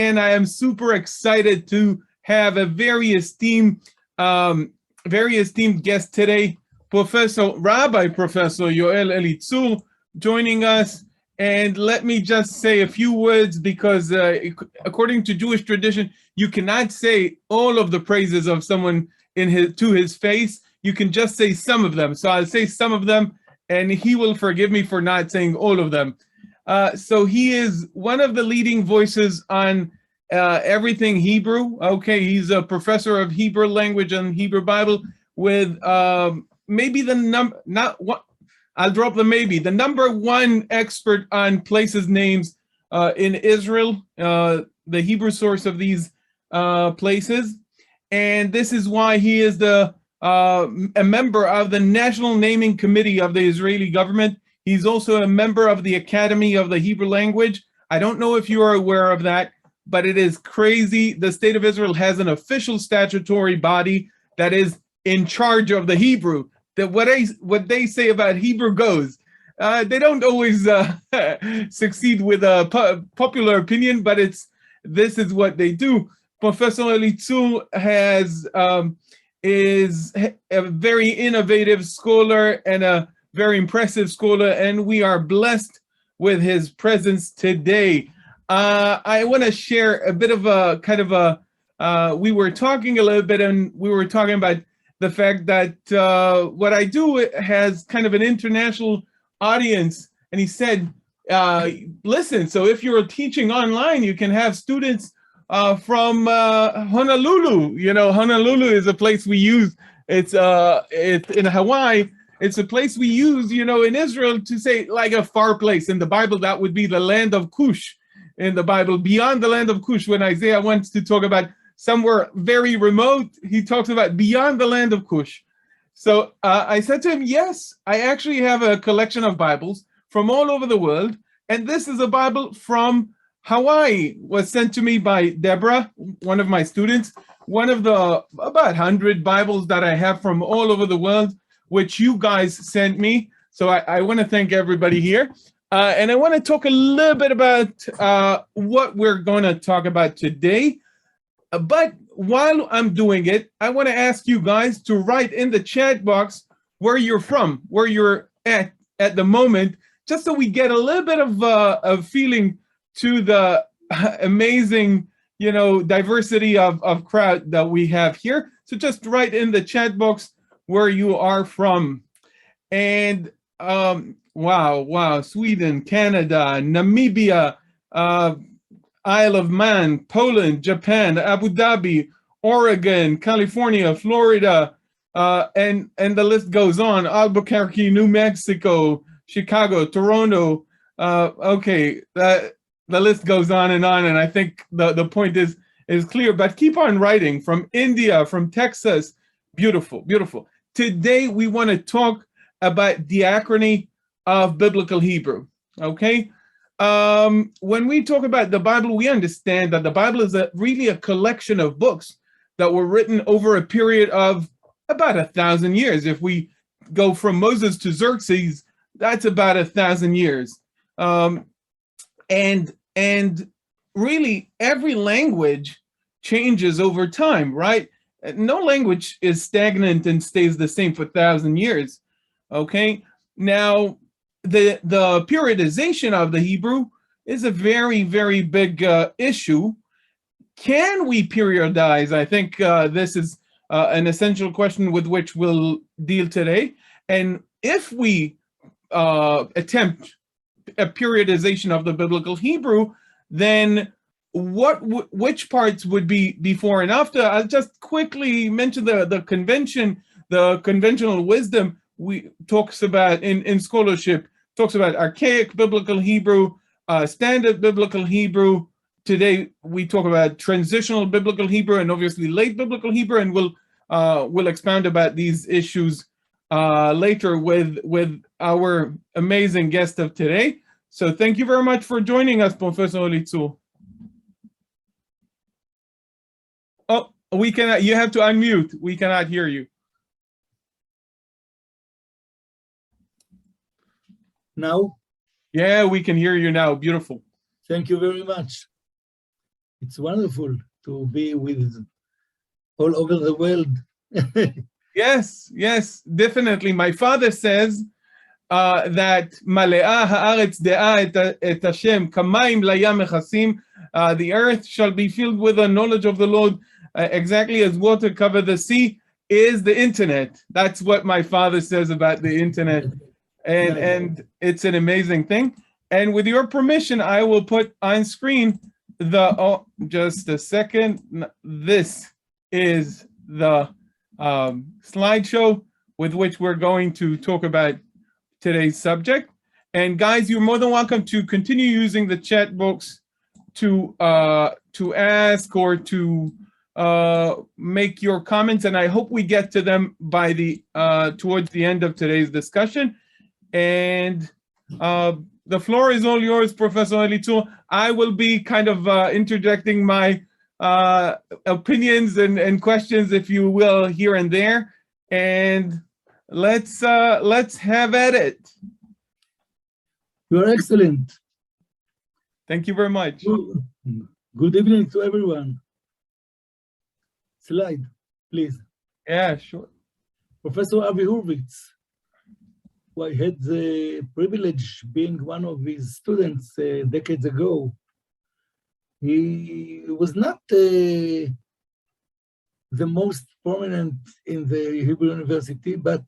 And I am super excited to have a very esteemed guest today, Rabbi Professor Yoel Elitzur, joining us. And let me just say a few words, because according to Jewish tradition, you cannot say all of the praises of someone to his face. You can just say some of them. So I'll say some of them, and he will forgive me for not saying all of them. So he is one of the leading voices on everything Hebrew. Okay, he's a professor of Hebrew language and Hebrew Bible with maybe the number one expert on places names in Israel, the Hebrew source of these places. And this is why he is a member of the National Naming Committee of the Israeli government. He's also a member of the Academy of the Hebrew Language. I don't know if you are aware of that, but it is crazy. The state of Israel has an official statutory body that is in charge of the Hebrew. That what they say about Hebrew goes. They don't always succeed with a popular opinion, but this is what they do. Professor Elitzur is a very innovative scholar and a very impressive scholar, and we are blessed with his presence today. I want to share a bit of we were talking a little bit, and we were talking about the fact that what I do has kind of an international audience. And he said, listen, so if you're teaching online, you can have students from Honolulu. You know, Honolulu is a place we use. It's in Hawaii. It's a place we use, you know, in Israel to say like a far place. In the Bible, that would be the land of Cush. In the Bible, beyond the land of Cush, when Isaiah wants to talk about somewhere very remote, he talks about beyond the land of Cush. So I said to him, yes, I actually have a collection of Bibles from all over the world. And this is a Bible from Hawaii, was sent to me by Deborah, one of my students, one of the about 100 Bibles that I have from all over the world, which you guys sent me. So I want to thank everybody here. And I want to talk a little bit about what we're going to talk about today. But while I'm doing it, I want to ask you guys to write in the chat box where you're from, where you're at the moment, just so we get a little bit of a feeling to the amazing, you know, diversity of crowd that we have here. So just write in the chat box where you are from. And wow, Sweden, Canada, Namibia, Isle of Man, Poland, Japan, Abu Dhabi, Oregon, California, Florida, and the list goes on. Albuquerque, New Mexico, Chicago, Toronto. Okay, the list goes on, and I think the point is clear. But keep on writing. From India, from Texas, beautiful, beautiful. Today we want to talk about diachrony of biblical Hebrew. Okay. When we talk about the Bible, we understand that the Bible is really a collection of books that were written over a period of about 1,000 years. If we go from Moses to Xerxes, that's about 1,000 years. And really every language changes over time, right? No language is stagnant and stays the same for 1,000 years. Okay. Now, the periodization of the Hebrew is a very, very big issue. Can we periodize? I think this is an essential question with which we'll deal today. And if we attempt a periodization of the biblical Hebrew, then which parts would be before and after? I'll just quickly mention the conventional wisdom we talks about in scholarship, talks about archaic biblical Hebrew, standard biblical Hebrew. Today we talk about transitional biblical Hebrew and obviously late biblical Hebrew, and we'll expound about these issues later with our amazing guest of today. So thank you very much for joining us, Professor Elitzur. Oh, we cannot. You have to unmute. We cannot hear you. Now? Yeah, we can hear you now. Beautiful. Thank you very much. It's wonderful to be with all over the world. Yes, yes, definitely. My father says that Male'ah haaretz de'ah et Hashem kamayim layam mechasim. The earth shall be filled with the knowledge of the Lord, exactly as water cover the sea. Is the internet. That's what my father says about the internet. And it's an amazing thing. And with your permission, I will put on screen the, just a second. This is the slideshow with which we're going to talk about today's subject. And guys, you're more than welcome to continue using the chat box to ask or to make your comments, and I hope we get to them by the towards the end of today's discussion. And the floor is all yours, Professor Elitzur. I will be kind of interjecting my opinions and questions, if you will, here and there. And let's have at it. You are excellent. Thank you very much. Good evening to everyone. Slide, please. Yeah, sure. Professor Avi Hurwitz, who I had the privilege being one of his students decades ago. He was not the most prominent in the Hebrew University, but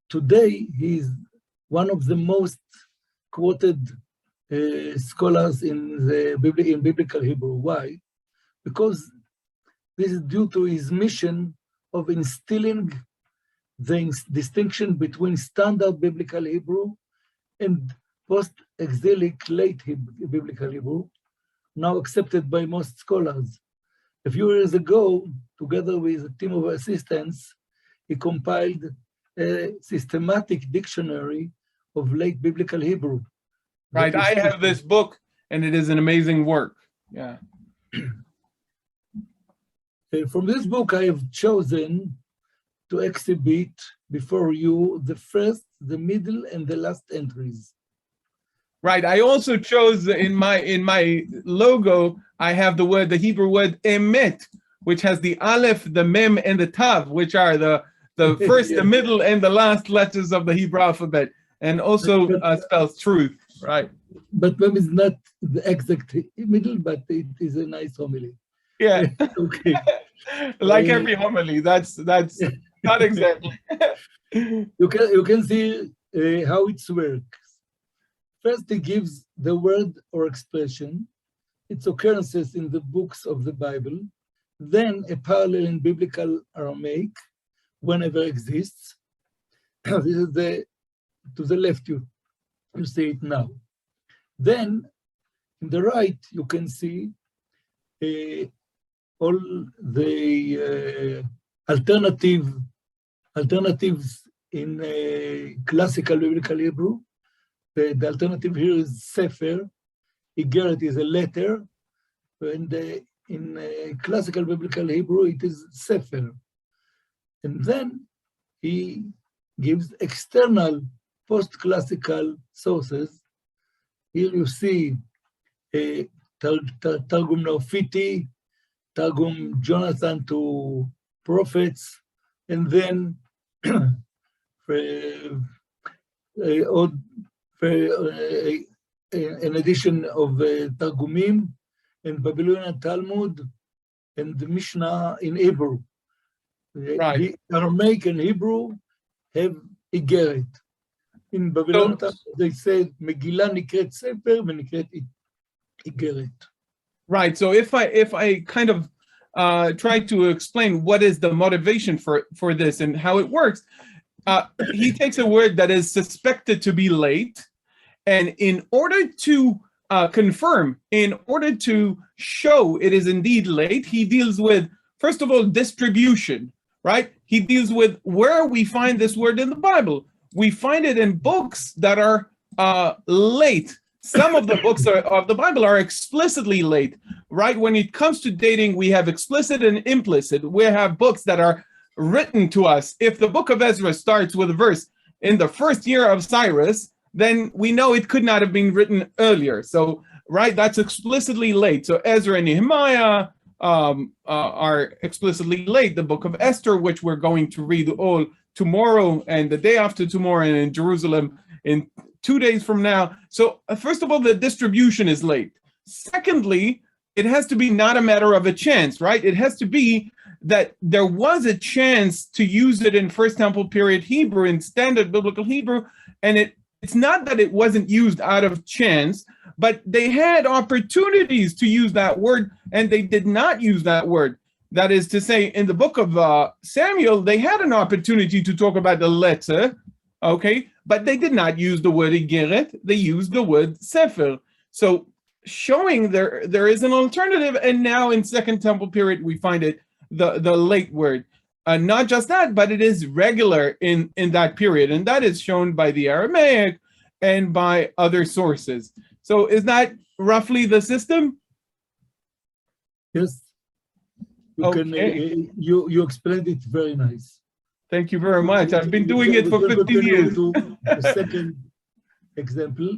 today he's one of the most quoted scholars in biblical Hebrew. Why? Because this is due to his mission of instilling the distinction between standard biblical Hebrew and post-exilic late biblical Hebrew, now accepted by most scholars. A few years ago, together with a team of assistants, he compiled a systematic dictionary of late biblical Hebrew. Right, I have this book, and it is an amazing work. Yeah. From this book, I have chosen to exhibit before you the first, the middle, and the last entries. Right. I also chose in my logo, I have the Hebrew word emet, which has the aleph, the mem, and the tav, which are the first, the middle, and the last letters of the Hebrew alphabet, and also spells truth. Right. But mem is not the exact middle, but it is a nice homily. Yeah. Okay. Like every homily, that's not exactly. You can see how it works. First, it gives the word or expression, its occurrences in the books of the Bible, then a parallel in biblical Aramaic, whenever exists. This is to the left, you see it now. Then, in the right, you can see all the alternatives in classical biblical Hebrew. The alternative here is Sefer. Igeret is a letter, and in classical biblical Hebrew, it is Sefer. And then he gives external post-classical sources. Here you see Targum Naufiti, Targum Jonathan to prophets, and then an edition of Targumim and Babylonian Talmud and the Mishnah in Hebrew. Right. The Aramaic and Hebrew have Igeret. In Babylonian Talmud, they said Megillah nikret Sefer v'nikret Igeret. Right. So if I kind of try to explain what is the motivation for this and how it works, he takes a word that is suspected to be late, and in order to confirm, in order to show it is indeed late, he deals with, first of all, distribution, right? He deals with where we find this word in the Bible. We find it in books that are late. Some of the books of the Bible are explicitly late, right? When it comes to dating, we have explicit and implicit. We have books that are written to us. If the book of Ezra starts with a verse in the first year of Cyrus, then we know it could not have been written earlier. So right? That's explicitly late. So Ezra and Nehemiah are explicitly late. The book of Esther, which we're going to read all tomorrow and the day after tomorrow, and in Jerusalem in 2 days from now. So first of all, the distribution is late. Secondly, it has to be not a matter of a chance, right? It has to be that there was a chance to use it in First Temple period Hebrew, in standard biblical Hebrew, and it's not that it wasn't used out of chance, but they had opportunities to use that word, and they did not use that word. That is to say, in the book of Samuel, they had an opportunity to talk about the letter, okay, but they did not use the word igeret, they used the word sefer. So showing there is an alternative, and now in Second Temple period, we find it the late word. Not just that, but it is regular in that period, and that is shown by the Aramaic and by other sources. So is that roughly the system? Yes. You explained it very nice. Thank you very much. I've been doing it for 15 years. To the second example,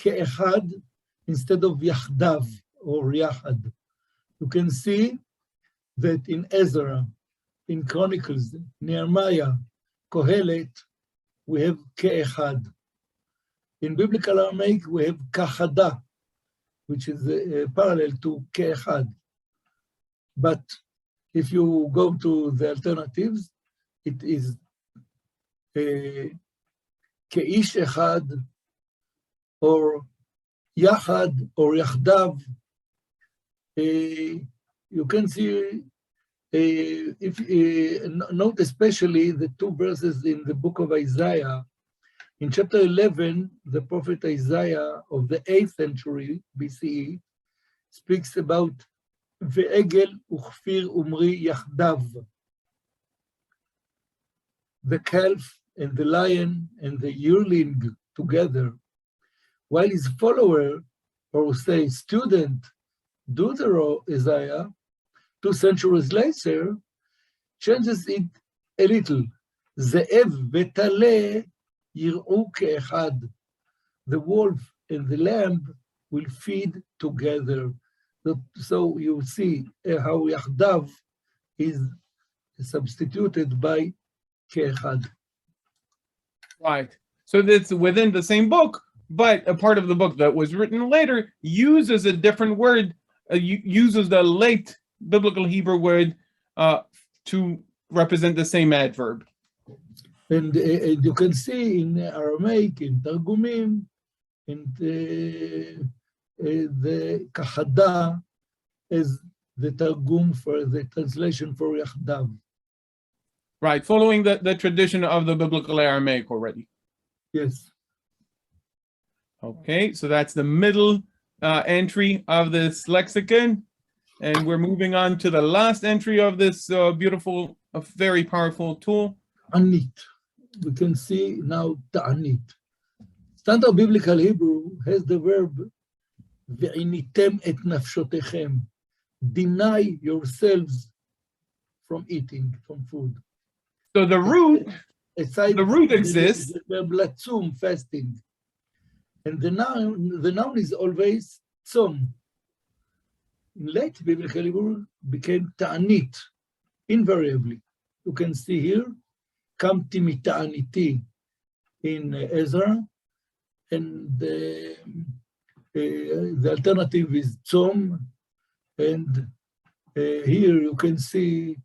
ke'echad instead of yachdav or yachad. You can see that in Ezra, in Chronicles, Nehemiah, Kohelet, we have ke'echad. In Biblical Aramaic, we have kachada, which is parallel to ke'echad. But if you go to the alternatives, it is ke'ish echad, or yachad, or yachdav. You can see, note especially the two verses in the book of Isaiah. In chapter 11, the prophet Isaiah of the 8th century BCE speaks about ve'egel uchfir umri yachdav, the calf and the lion and the yearling together, while his follower, or say student, Deutero Isaiah, 2 centuries later, changes it a little. Ze'ev ve'taleh yir'u ke'echad. The wolf and the lamb will feed together. So you see how yachdav is substituted by ke'echad. Right. So that's within the same book, but a part of the book that was written later uses a different word, uses the late biblical Hebrew word to represent the same adverb. And you can see in Aramaic, in Targumim, in the Kahada is the Targum for the translation for Yachdav. Right, following the tradition of the biblical Aramaic already. Yes. Okay, so that's the middle entry of this lexicon. And we're moving on to the last entry of this beautiful, very powerful tool. Anit. We can see now ta'anit. Standard Biblical Hebrew has the verb ve'initem et nafshotechem. Deny yourselves from eating, from food. So the root exists. The verb latzum, fasting. And the noun is always tzom. In late Biblical Hebrew became ta'anit, invariably. You can see here, kamti mita'aniti in Ezra, and the alternative is tzom, and here you can see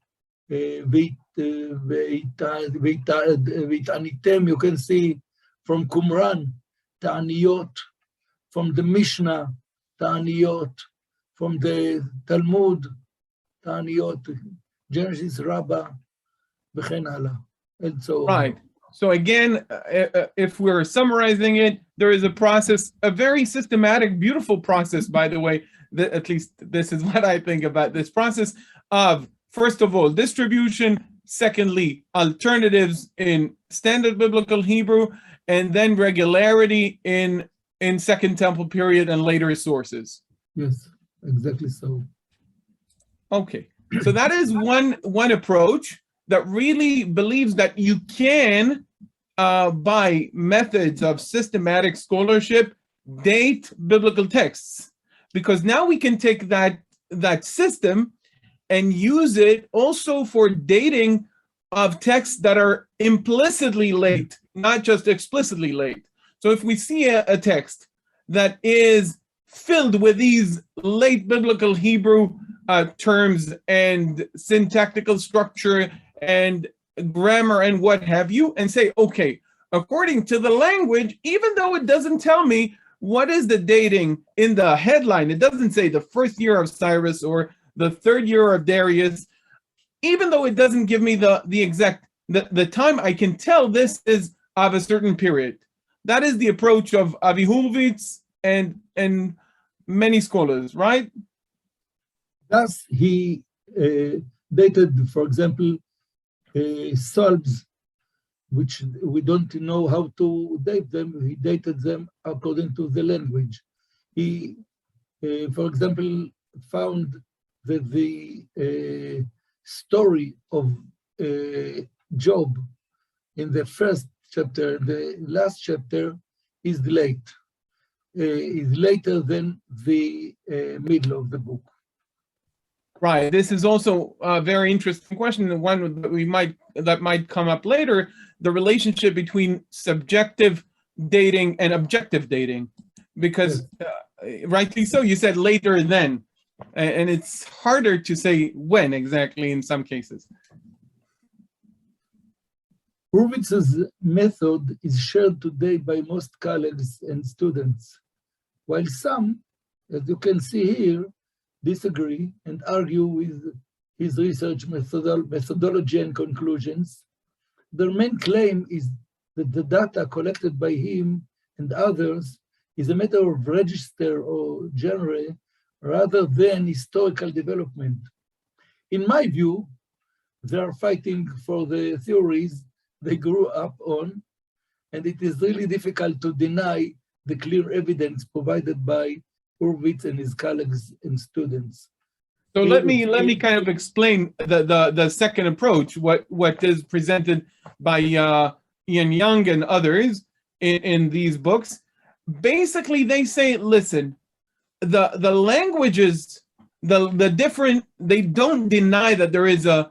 ve'itanitem, you can see from Qumran, ta'aniyot, from the Mishnah, ta'aniyot, from the Talmud, ta'aniyot, Genesis, Rabbah, וכן הלאה, and so on. Right. So again, if we're summarizing it, there is a process, a very systematic, beautiful process, by the way, that at least this is what I think about this process of, first of all, distribution, secondly, alternatives in standard biblical Hebrew, and then regularity in Second Temple period and later sources. Yes, exactly so. Okay, so that is one approach that really believes that you can, by methods of systematic scholarship, date biblical texts. because now we can take that system and use it also for dating of texts that are implicitly late, not just explicitly late. So if we see a text that is filled with these late biblical Hebrew terms and syntactical structure and grammar and what have you, and say, okay, according to the language, even though it doesn't tell me what is the dating in the headline, it doesn't say the first year of Cyrus or the third year of Darius, even though it doesn't give me the exact the time, I can tell this is of a certain period. That is the approach of Avi Hurwitz and many scholars, right? Thus, he dated, for example, Psalms, which we don't know how to date them. He dated them according to the language. He, for example, found that the story of Job in the first chapter, the last chapter, is late. Is later than the middle of the book. Right. This is also a very interesting question, and one that might come up later, the relationship between subjective dating and objective dating, because rightly so, you said later than, and it's harder to say when exactly in some cases. Hurwitz's method is shared today by most colleagues and students, while some, as you can see here, disagree and argue with his research methodology and conclusions. Their main claim is that the data collected by him and others is a matter of register or genre rather than historical development. In my view, they are fighting for the theories they grew up on, and it is really difficult to deny the clear evidence provided by Hurwitz and his colleagues and students. So let me kind of explain the second approach, what is presented by Ian Young and others in these books. Basically, they say, listen, the languages, the different, they don't deny that there is a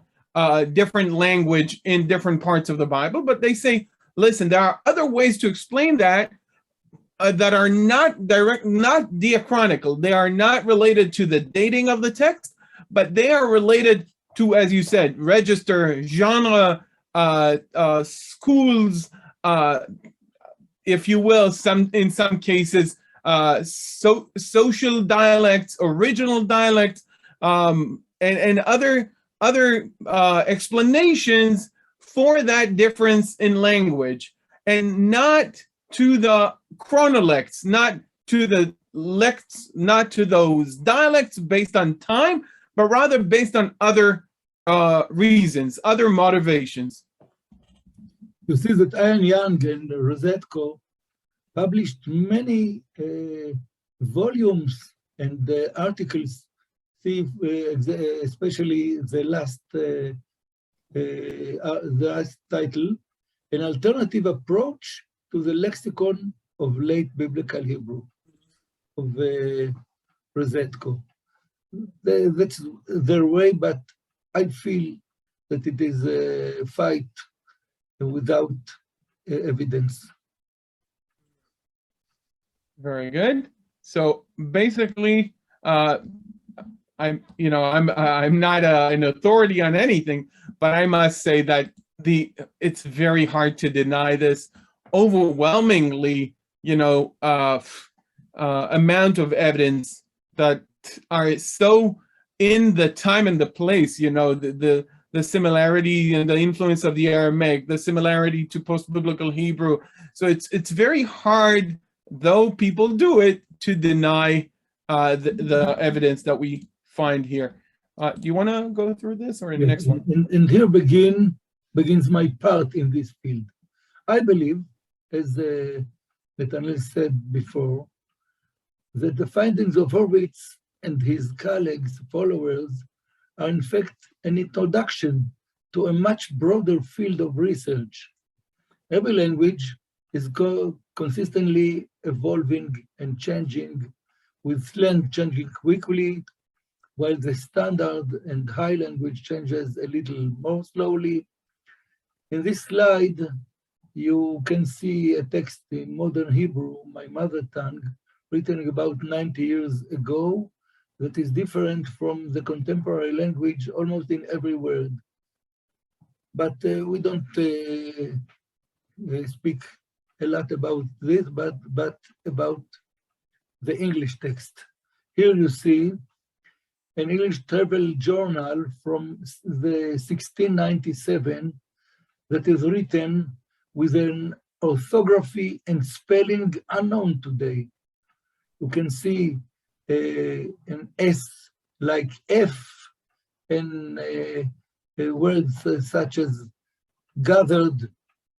different language in different parts of the Bible, but they say, listen, there are other ways to explain that that are not direct, not diachronical. They are not related to the dating of the text, but they are related to, as you said, register, genre, schools, if you will, in some cases, social dialects, original dialects, and other explanations for that difference in language, and not to the chronolects, not to the lects, not to those dialects based on time, but rather based on other reasons, other motivations. You see that Ian Young and Rosetko published many volumes and articles, especially the last title, an alternative approach to the lexicon of late biblical Hebrew, of Rosetko. That's their way, but I feel that it is a fight without evidence. Very good. So basically, I'm not an authority on anything, but I must say that it's very hard to deny this overwhelmingly, amount of evidence that are so in the time and the place, the similarity and the influence of the Aramaic, the similarity to post-biblical Hebrew. So it's very hard, though people do it, to deny the evidence that we find here. Do you want to go through this or in the next one? And here begins my part in this field. I believe, as Netenel said before, that the findings of Hurwitz and his colleagues, followers, are in fact an introduction to a much broader field of research. Every language is consistently evolving and changing with slang changing quickly, while the standard and high language changes a little more slowly. In this slide, you can see a text in modern Hebrew, my mother tongue, written about 90 years ago, that is different from the contemporary language almost in every word. But we don't speak a lot about this, but about the English text. Here you see an English travel journal from the 1697 that is written with an orthography and spelling unknown today. You can see an S like F and words such as gathered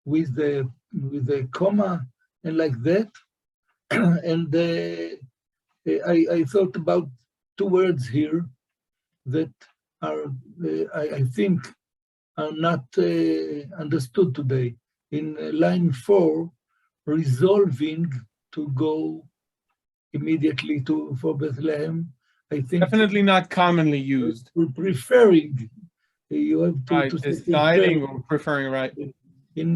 with the comma and like that. And I thought about two words here that are, I think, are not understood today. In line 4, resolving to go immediately for Bethlehem, I think. Definitely not commonly used. Preferring, you have to, right, to deciding or preferring, right. In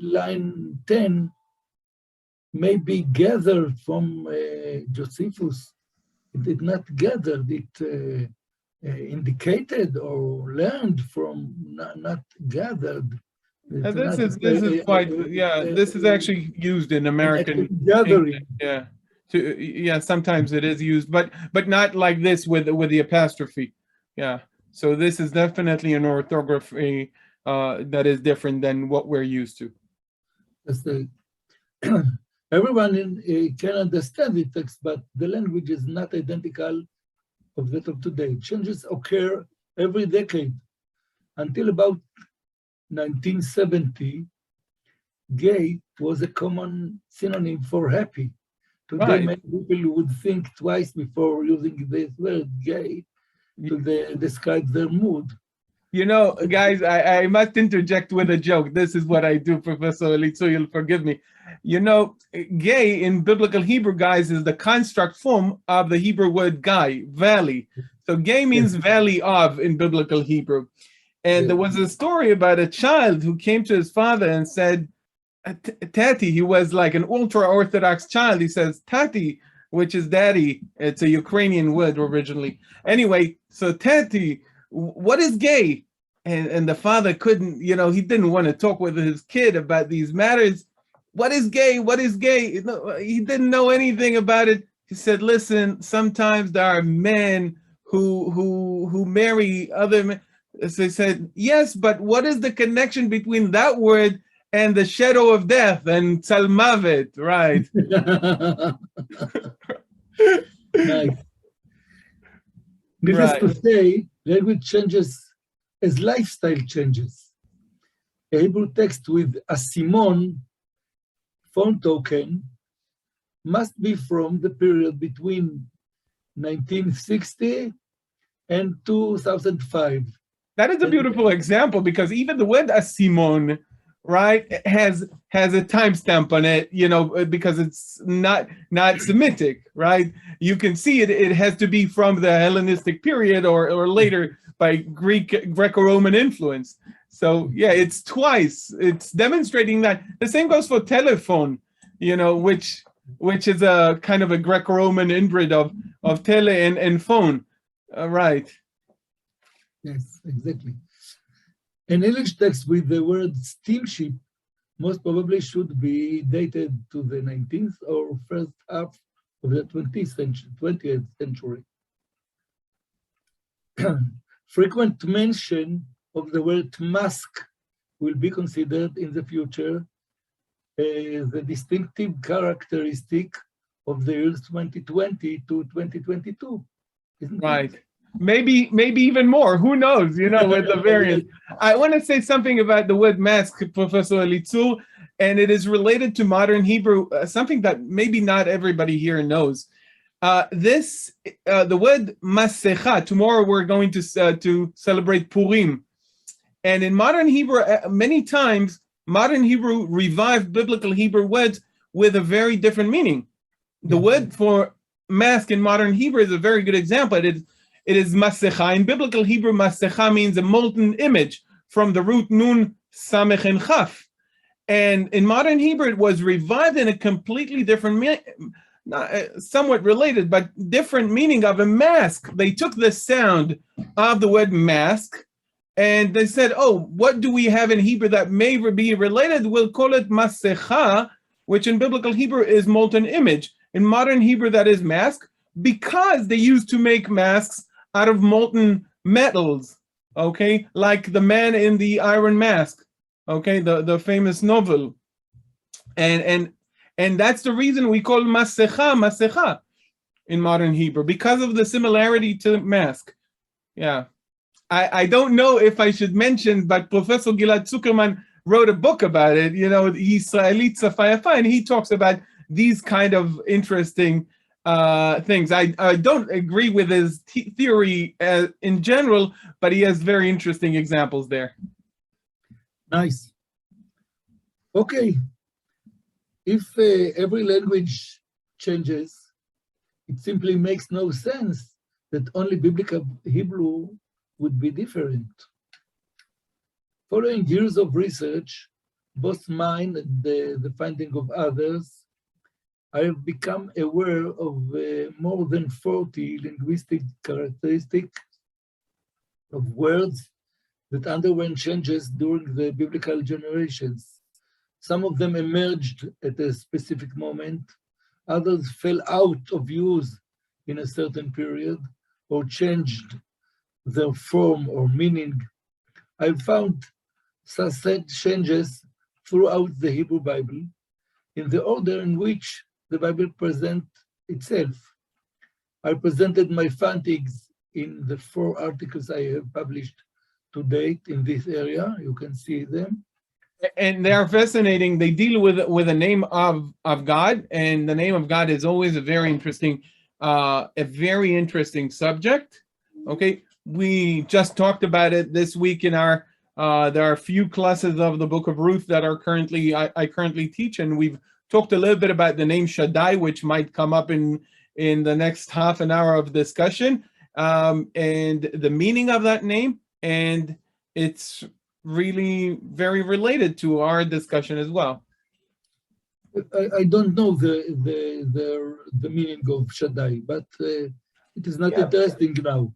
line 10, maybe gathered from Josephus. It did not gathered, it indicated or learned from, not gathered. This is quite, this is actually used in American gathering. English, yeah, sometimes it is used, but not like this with the apostrophe. Yeah, so this is definitely an orthography that is different than what we're used to. Everyone can understand the text, but the language is not identical of that of today. Changes occur every decade. Until about 1970, gay was a common synonym for happy. Today, right. Many people would think twice before using this word gay to describe their mood. You know, guys, I must interject with a joke. This is what I do, Professor Elitzur, you'll forgive me. You know, gay in biblical Hebrew, guys, is the construct form of the Hebrew word guy, valley. So gay means valley of in biblical Hebrew. And there was a story about a child who came to his father and said, Tati, he was like an ultra-Orthodox child. He says, Tati, which is daddy. It's a Ukrainian word originally. Anyway, so Tati, what is gay? And the father couldn't, you know, he didn't want to talk with his kid about these matters. What is gay? What is gay? He didn't know anything about it. He said, listen, sometimes there are men who marry other men. So he said, yes, but what is the connection between that word and the shadow of death and Salmavet, right? Nice. Needless to say, language changes as lifestyle changes. A Hebrew text with a Simon phone token must be from the period between 1960 and 2005. That is a beautiful example, because even the word asimon, right, has a timestamp on it, you know, because it's not Semitic, right? You can see it has to be from the Hellenistic period or later by Greco-Roman influence. So yeah, it's twice. It's demonstrating that. The same goes for telephone, you know, which is a kind of a Greco-Roman inbreed of tele and phone, right? Yes, exactly. An English text with the word steamship most probably should be dated to the 19th or first half of the 20th century. Frequent mention of the word mask will be considered in the future as a distinctive characteristic of the years 2020 to 2022. Right. Maybe even more. Who knows? You know, with the variant. I want to say something about the word mask, Professor Elitzur, and it is related to modern Hebrew, something that maybe not everybody here knows. The word masecha. Tomorrow we're going to celebrate Purim, and in modern Hebrew, many times modern Hebrew revived biblical Hebrew words with a very different meaning. The word for mask in modern Hebrew is a very good example. It is masecha. In biblical Hebrew, masecha means a molten image from the root nun, samech, and chaf. And in modern Hebrew, it was revived in a completely different, somewhat related, but different meaning of a mask. They took the sound of the word mask, and they said, oh, what do we have in Hebrew that may be related? We'll call it masecha, which in biblical Hebrew is molten image. In modern Hebrew, that is mask, because they used to make masks out of molten metals, okay? Like the man in the Iron Mask, okay? The famous novel. And that's the reason we call masecha in modern Hebrew, because of the similarity to mask. Yeah. I don't know if I should mention, but Professor Gilad Zuckerman wrote a book about it, Yoel Elitzur, and he talks about these kind of interesting things. I don't agree with his theory in general, but he has very interesting examples there. Nice. Okay. If every language changes, it simply makes no sense that only biblical Hebrew would be different. Following years of research, both mine and the finding of others, I have become aware of more than 40 linguistic characteristics of words that underwent changes during the biblical generations. Some of them emerged at a specific moment, others fell out of use in a certain period or changed their form or meaning. I found such changes throughout the Hebrew Bible in the order in which the Bible presents itself. I presented my findings in the 4 articles I have published to date in this area. You can see them. And they are fascinating. They deal with the name of God, and the name of God is always a very interesting subject. Okay, we just talked about it this week in our. There are a few classes of the Book of Ruth that are I currently teach, and we've talked a little bit about the name Shaddai, which might come up in the next half an hour of discussion, and the meaning of that name, and it's really very related to our discussion as well. I don't know the meaning of Shaddai, but it is not interesting now.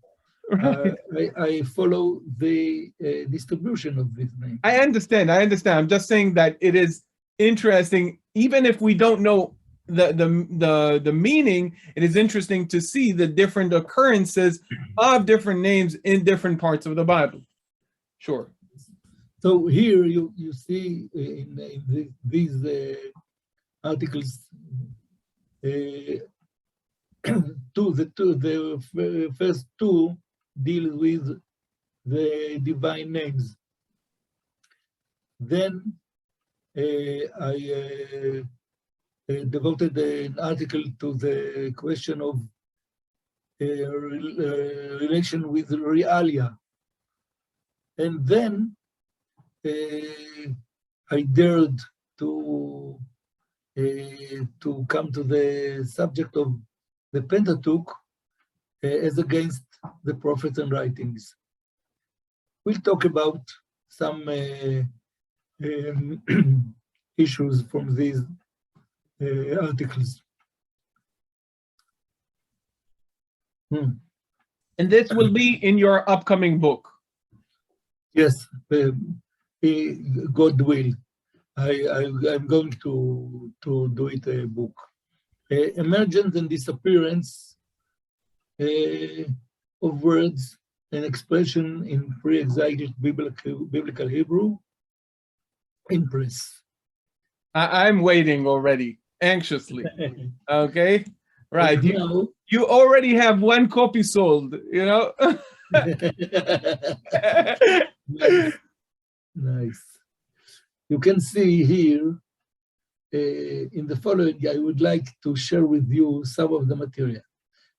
I follow the distribution of this name. I understand. I'm just saying that it is interesting, even if we don't know the meaning. It is interesting to see the different occurrences of different names in different parts of the Bible. Sure. So here you see in these articles, the first 2 deal with the divine names. Then I devoted an article to the question of relation with realia. And then I dared to come to the subject of the Pentateuch as against the prophets and writings. We'll talk about some issues from these articles. And this will be in your upcoming book. Yes, God will. I'm going to do it a book. Emergence and disappearance of words and expression in pre-exilic biblical Hebrew in press. I'm waiting already, anxiously. Okay, right. You already have 1 copy sold, Nice. You can see here in the following, I would like to share with you some of the material.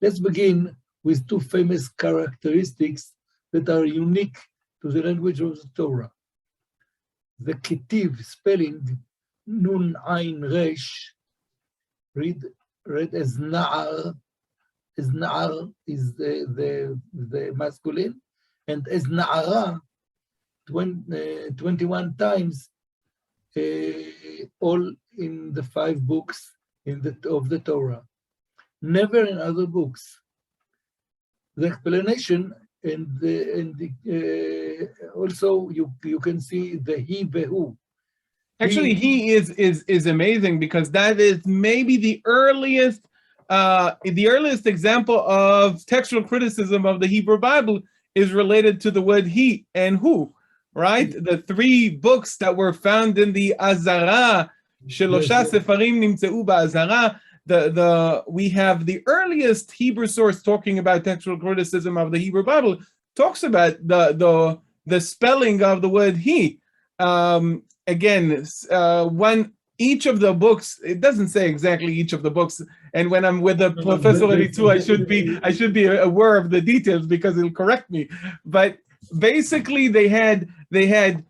Let's begin with 2 famous characteristics that are unique to the language of the Torah. The ketiv spelling, nun ayin resh, read as na'ar, as Na'ar is the masculine, and as Na'ara, 21 times, all in the 5 books of the Torah. Never in other books. The explanation also you can see the he, the who. Actually, he is amazing, because that is maybe the earliest example of textual criticism of the Hebrew Bible is related to the word he and who, right? The 3 books that were found in the Azara, Shelosha Sefarim Nimtzeu Ba'azara. We have the earliest Hebrew source talking about textual criticism of the Hebrew Bible, talks about the spelling of the word he. Again, each of the books, it doesn't say exactly each of the books, and when I'm with the Professor Elitzur, I should be aware of the details because he'll correct me. But basically, they had 2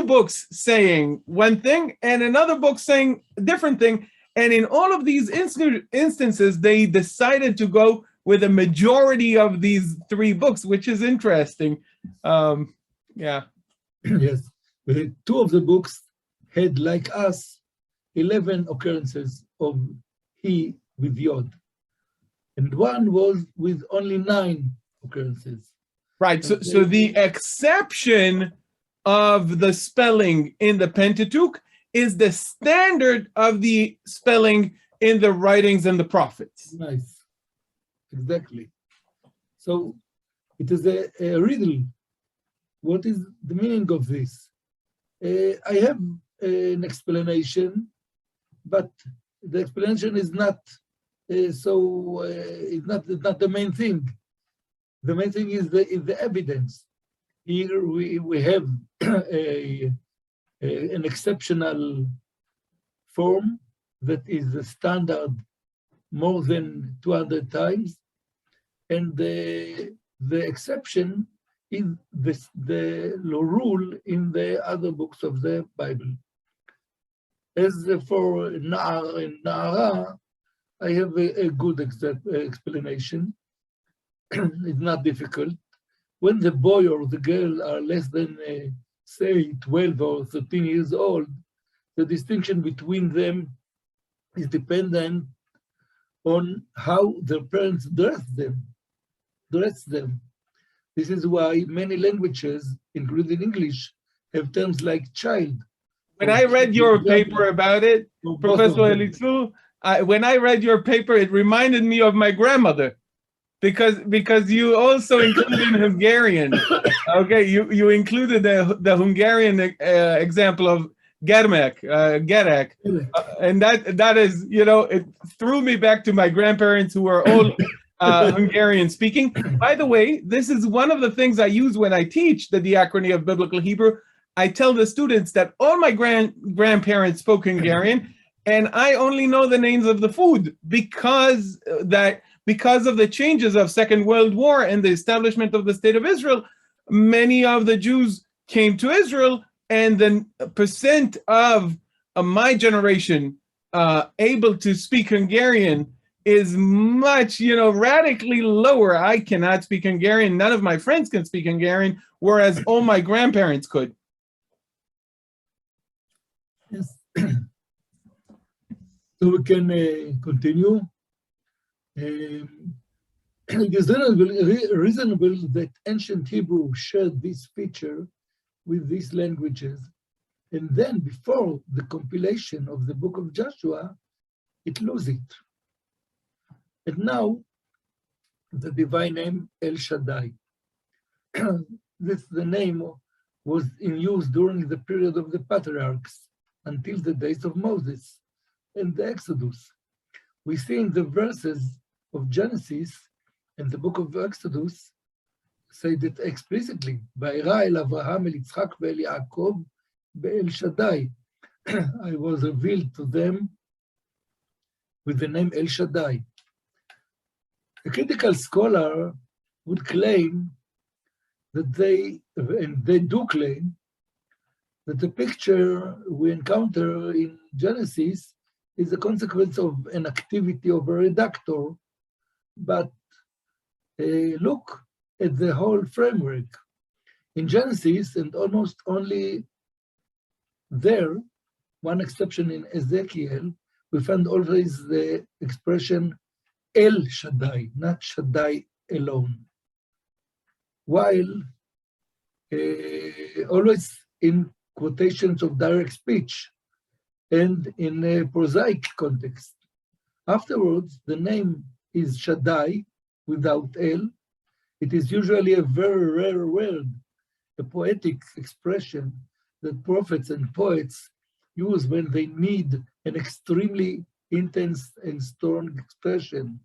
books saying one thing and another book saying a different thing, and in all of these instances, they decided to go with a majority of these 3 books, which is interesting. Yeah. Yes. 2 of the books had, like us, 11 occurrences of he with Yod, and 1 was with only 9 occurrences. Right. So the exception of the spelling in the Pentateuch is the standard of the spelling in the writings and the prophets. Nice. Exactly. So it is a riddle. What is the meaning of this? I have an explanation, but the explanation is not it's not the main thing. The main thing is the evidence. Here we have an exceptional form that is the standard more than 200 times, and the exception is the rule in the other books of the Bible. As for Na'ar and Na'ara, I have a good explanation. It's not difficult. When the boy or the girl are less than, say, 12 or 13 years old, the distinction between them is dependent on how their parents dress them. This is why many languages, including English, have terms like child. When I read your paper about it, Professor Elitzur, when I read your paper, it reminded me of my grandmother, because you also included Hungarian. Okay, you included the Hungarian example of Germek, and that is, it threw me back to my grandparents who were all Hungarian speaking. By the way, this is one of the things I use when I teach the Diachrony of Biblical Hebrew. I tell the students that all my grandparents spoke Hungarian, and I only know the names of the food because of the changes of Second World War and the establishment of the State of Israel. Many of the Jews came to Israel, and the percent of my generation able to speak Hungarian is much, radically lower. I cannot speak Hungarian. None of my friends can speak Hungarian, whereas all my grandparents could. Yes. So we can continue. It is reasonable that ancient Hebrew shared this feature with these languages, and then before the compilation of the book of Joshua, it lost it. And now, the divine name El Shaddai. The name was in use during the period of the patriarchs until the days of Moses and the Exodus. We see in the verses of Genesis and the book of Exodus say that explicitly, Vayera el Avraham el Yitzchak ve'el Yaakov be'el Shaddai. I was revealed to them with the name El Shaddai. A critical scholar would claim that they do claim, that the picture we encounter in Genesis is a consequence of an activity of a redactor but look at the whole framework. In Genesis, and almost only there, one exception in Ezekiel, we find always the expression El Shaddai, not Shaddai alone. While always in quotations of direct speech and in a prosaic context. Afterwards, the name is Shaddai without El. It is usually a very rare word, a poetic expression that prophets and poets use when they need an extremely intense and strong expression.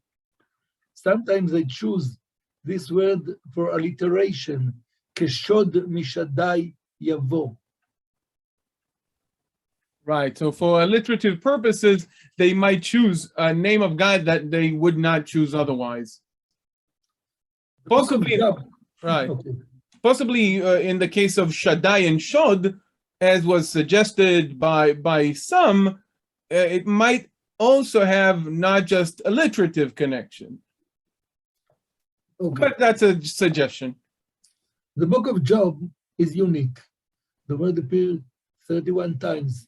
Sometimes they choose this word for alliteration, keshod mishadai yavo. Right. So for alliterative purposes, they might choose a name of God that they would not choose otherwise. Possibly, right. Okay. Possibly in the case of Shaddai and Shod, as was suggested by some, it might also have not just alliterative connection. Okay. But that's a suggestion. The book of Job is unique. The word appeared 31 times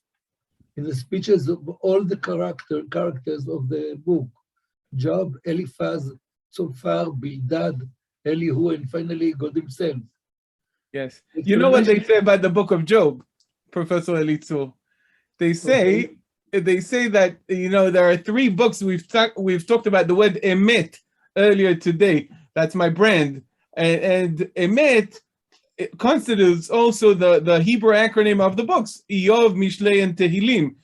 in the speeches of all the characters of the book. Job, Eliphaz, Zophar, Bildad, Elihu, and finally God himself. Yes. You know what they say about the book of Job, Professor Elitzur? They say that, you know, there are 3 books we've talked about the word emet earlier today. That's my brand. And emet constitutes also the Hebrew acronym of the books, Iyov, Mishlei, and Tehillim,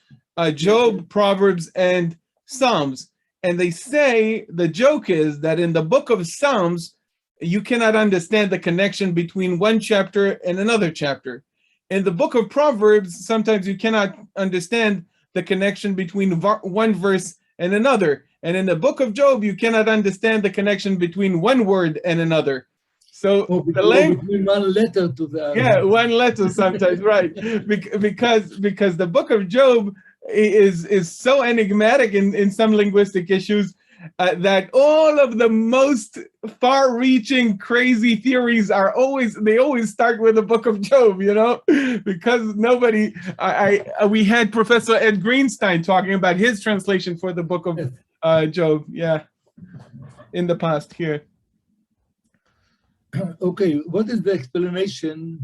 Job, Proverbs, and Psalms. And they say the joke is that in the book of Psalms, you cannot understand the connection between one chapter and another chapter. In the book of Proverbs, sometimes you cannot understand the connection between one verse and another. And in the book of Job, you cannot understand the connection between one word and another. So the language between one letter to the other. Yeah, one letter sometimes, right? Because the book of Job is so enigmatic in some linguistic issues that all of the most far-reaching, crazy theories they always start with the book of Job, you know, because we had Professor Ed Greenstein talking about his translation for the book of Job, yeah, in the past here. Okay, what is the explanation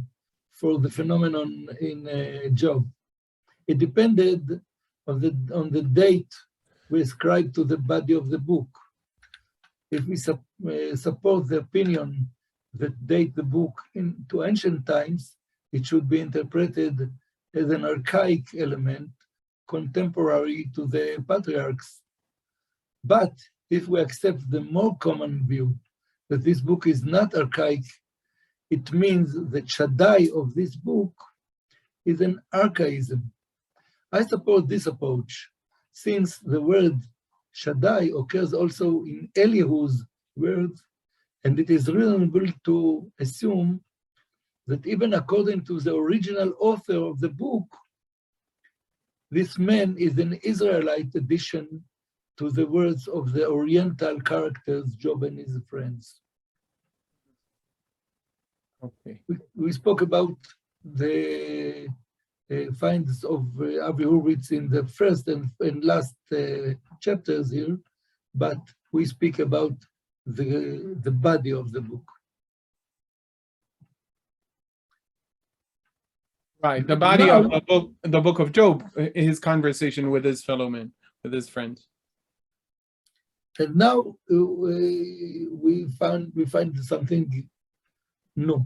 for the phenomenon in Job? It depended on the date we ascribe to the body of the book. If we support the opinion that date the book into ancient times, it should be interpreted as an archaic element contemporary to the patriarchs. But if we accept the more common view that this book is not archaic, it means that Shaddai of this book is an archaism. I support this approach, since the word Shaddai occurs also in Elihu's words, and it is reasonable to assume that even according to the original author of the book, this man is an Israelite addition to the words of the Oriental characters, Job and his friends. Okay. We spoke about the finds of Avi Hurwitz in the first and last chapters here, but we speak about the body of the book. Right, the body of the book of Job, his conversation with his fellow men, with his friends. And now we find something new.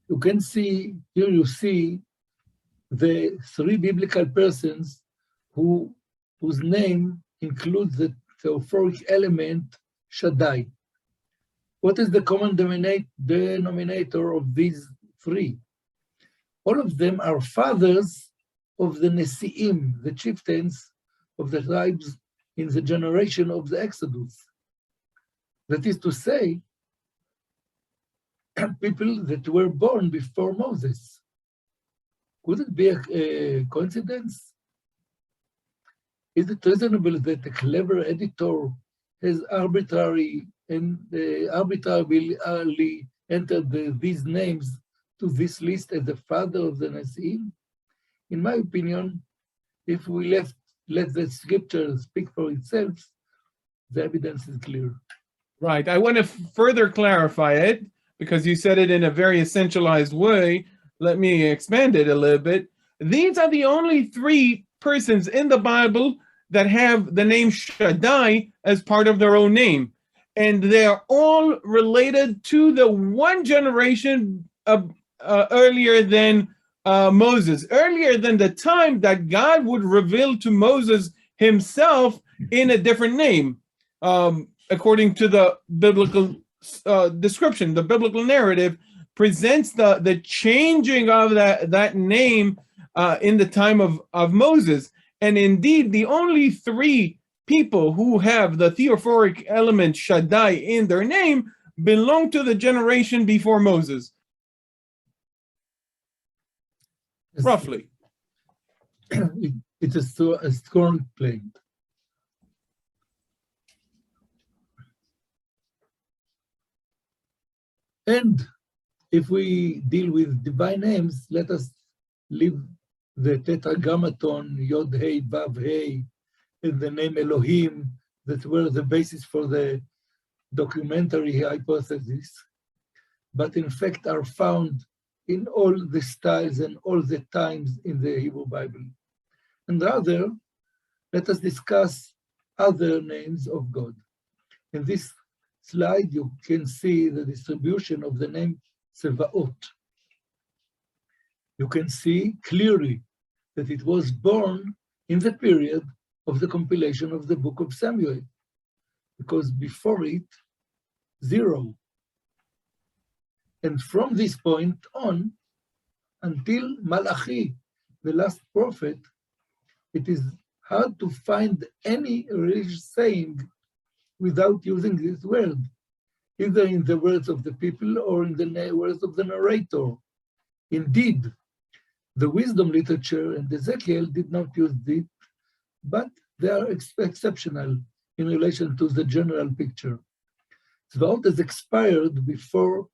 You can see here. You see the 3 biblical persons whose name includes the theophoric element Shaddai. What is the common denominator of these 3? All of them are fathers of the Nesi'im, the chieftains of the tribes in the generation of the Exodus. That is to say, people that were born before Moses. Could it be a coincidence? Is it reasonable that a clever editor has arbitrarily entered these names to this list as the father of the Nasi'im? In my opinion, if we let the scripture speak for itself, the evidence is clear. Right. I want to further clarify it because you said it in a very essentialized way. Let me expand it a little bit. These are the only three persons in the Bible that have the name Shaddai as part of their own name. And they are all related to the one generation earlier than Moses, earlier than the time that God would reveal to Moses himself in a different name. According to the biblical description, the biblical narrative presents the changing of that name in the time of Moses. And indeed, the only three people who have the theophoric element Shaddai in their name belong to the generation before Moses. Roughly. It is a strong claim. And if we deal with divine names, let us leave the tetragrammaton, Yod, Hey, Vav, Hey, and the name Elohim that were the basis for the documentary hypothesis, but in fact are found in all the styles and all the times in the Hebrew Bible. And rather, let us discuss other names of God. In this slide, you can see the distribution of the name Tsevaot. You can see clearly that it was born in the period of the compilation of the book of Samuel, because before it, 0. And from this point on, until Malachi, the last prophet, it is hard to find any religious saying without using this word, either in the words of the people or in the words of the narrator. Indeed, the wisdom literature and Ezekiel did not use it, but they are exceptional in relation to the general picture. Tzvaot has expired before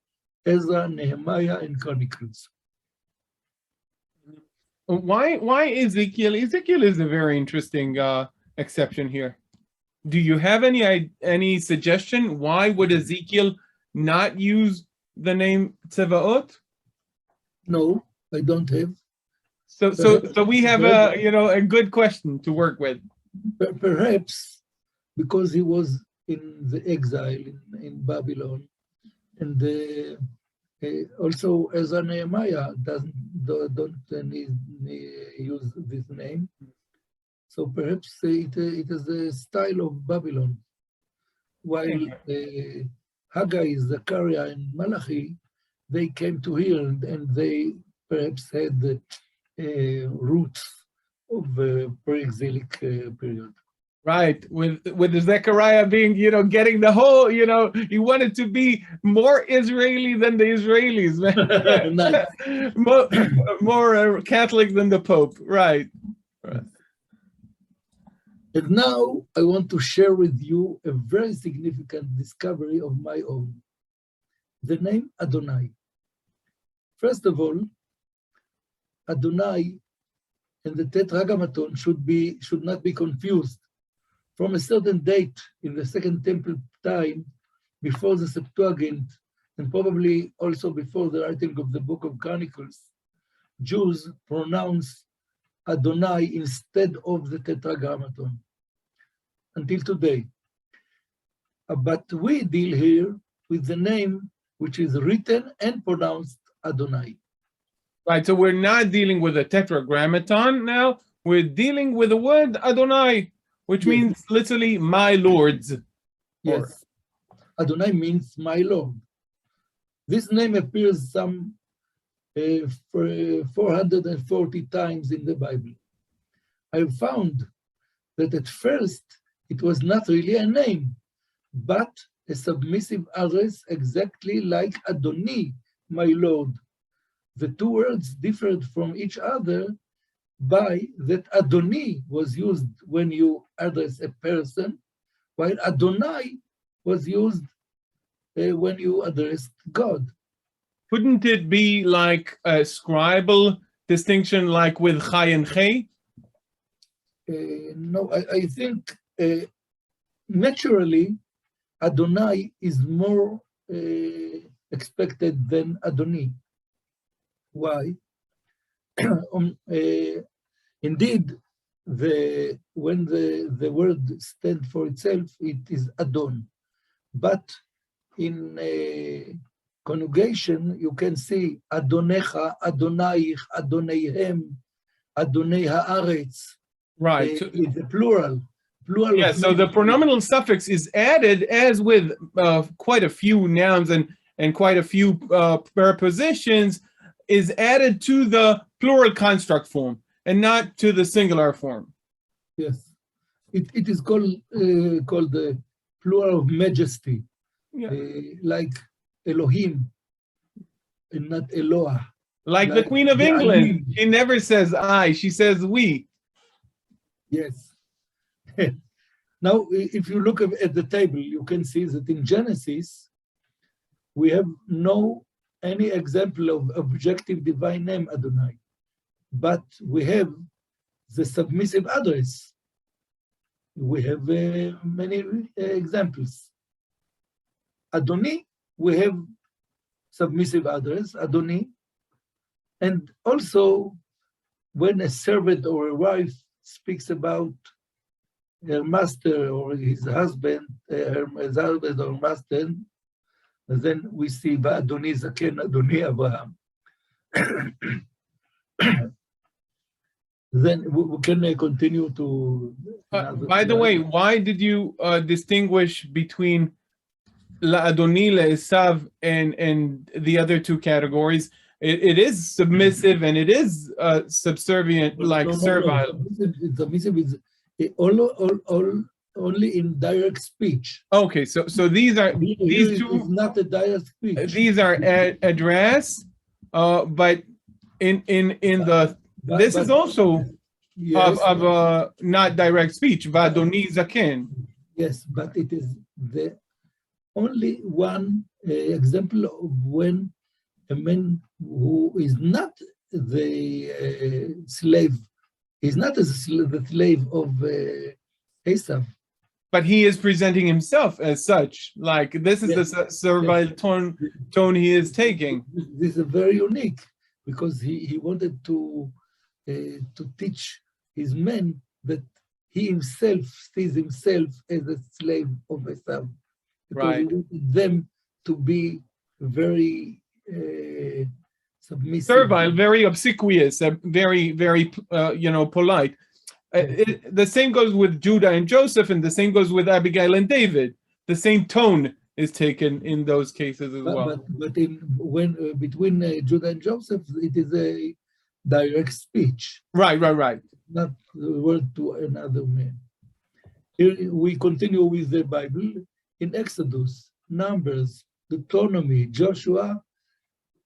Ezra, Nehemiah, and Chronicles. Why Ezekiel? Ezekiel is a very interesting exception here. Do you have any suggestion? Why would Ezekiel not use the name Tsevaot? No, I don't have. So we have a good question to work with. Perhaps because he was in the exile in Babylon, and also Ezra Nehemiah don't use this name. So perhaps it is the style of Babylon. While Haggai, Zechariah, and Malachi, they came to here and they perhaps had the roots of the pre-exilic period. Right, with the Zechariah being, getting the whole, he wanted to be more Israeli than the Israelis, man. Nice. more Catholic than the Pope, right. And now I want to share with you a very significant discovery of my own. The name Adonai. First of all, Adonai and the Tetragrammaton should not be confused. From a certain date in the Second Temple time, before the Septuagint, and probably also before the writing of the Book of Chronicles, Jews pronounce Adonai instead of the Tetragrammaton, until today. But we deal here with the name which is written and pronounced Adonai. Right, so we're not dealing with a Tetragrammaton now, we're dealing with the word Adonai, which means literally my lords. Yes, Adonai means my Lord. This name appears some 440 times in the Bible. I found that at first it was not really a name, but a submissive address exactly like Adoni, my Lord. The two words differed from each other by that Adoni was used when you address a person, while Adonai was used when you addressed God. Couldn't it be like a scribal distinction, like with Chai and Chei? No, I think naturally Adonai is more expected than Adoni. Why? Indeed, when the word stands for itself, it is Adon. But in conjugation, you can see Adonecha, Adonaich, Adonaihem, Adonai Haaretz. Right. It's a plural. Yeah, so the pronominal suffix is added, as with quite a few nouns and quite a few prepositions, is added to the plural construct form and not to the singular form. Yes, it is called the plural of majesty, like Elohim and not Eloah. Like the Queen of England, she never says I, she says we. Yes. Now, if you look at the table, you can see that in Genesis, we have no any example of objective divine name Adonai, but we have the submissive address. We have many examples. Adoni, we have submissive address, Adoni, and also when a servant or a wife speaks about her master or his husband, his husband or master, then we see Adoni Zaken, Adoni Abraham. Then we can continue to. By the way, why did you distinguish between La'adoni, Le'esav, and the other two categories? It is submissive and it is subservient, like servile. Submissive is only in direct speech. Okay, so these are these two. It's not a direct speech. These are address, but in the this is also yes, of not direct speech. Va'adoni Zaken. Yes, but it is the only one example of when a man who is not the slave, is not the slave of Esav. But he is presenting himself as such. Like this is the servile tone he is taking. This is very unique because he wanted to teach his men that he himself sees himself as a slave of Esav. Because he wanted them to be very submissive, servile, very obsequious, very polite. The same goes with Judah and Joseph, and the same goes with Abigail and David. The same tone is taken in those cases as well. But between Judah and Joseph, it is a direct speech. Right. Not the word to another man. Here we continue with the Bible in Exodus, Numbers, Deuteronomy, Joshua,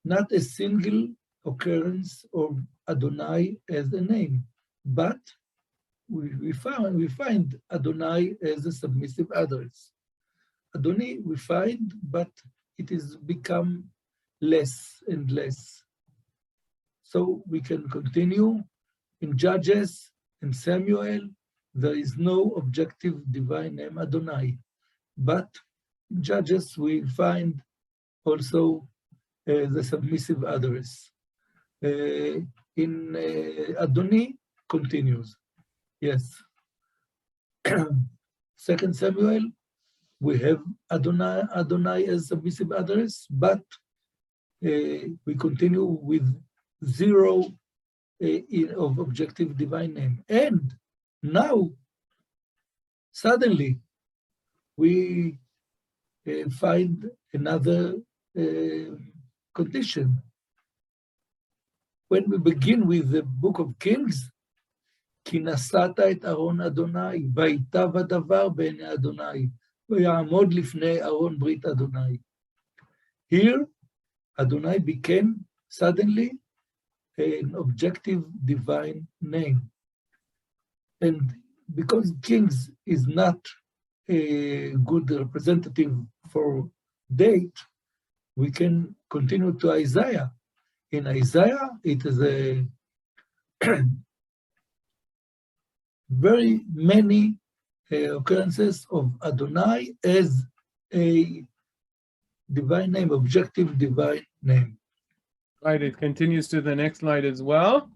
not a single occurrence of Adonai as a name, but we find Adonai as a submissive address. Adonai we find, but it is become less and less. So we can continue in Judges and Samuel. There is no objective divine name Adonai, but in Judges we find also the submissive address. In Adonai continues. Yes. Second Samuel, we have Adonai as submissive address, but we continue with zero of objective divine name. And now, suddenly, we find another condition. When we begin with the book of Kings, כי נשאת את ארון אדוני, ויטב הדבר בעיני אדוני, ויעמוד לפני ארון ברית אדוני. Here, Adonai became suddenly an objective divine name. And because Kings is not a good representative for date, we can continue to Isaiah. In Isaiah, it is a very many occurrences of Adonai as a divine name, objective divine name. Right, it continues to the next slide as well.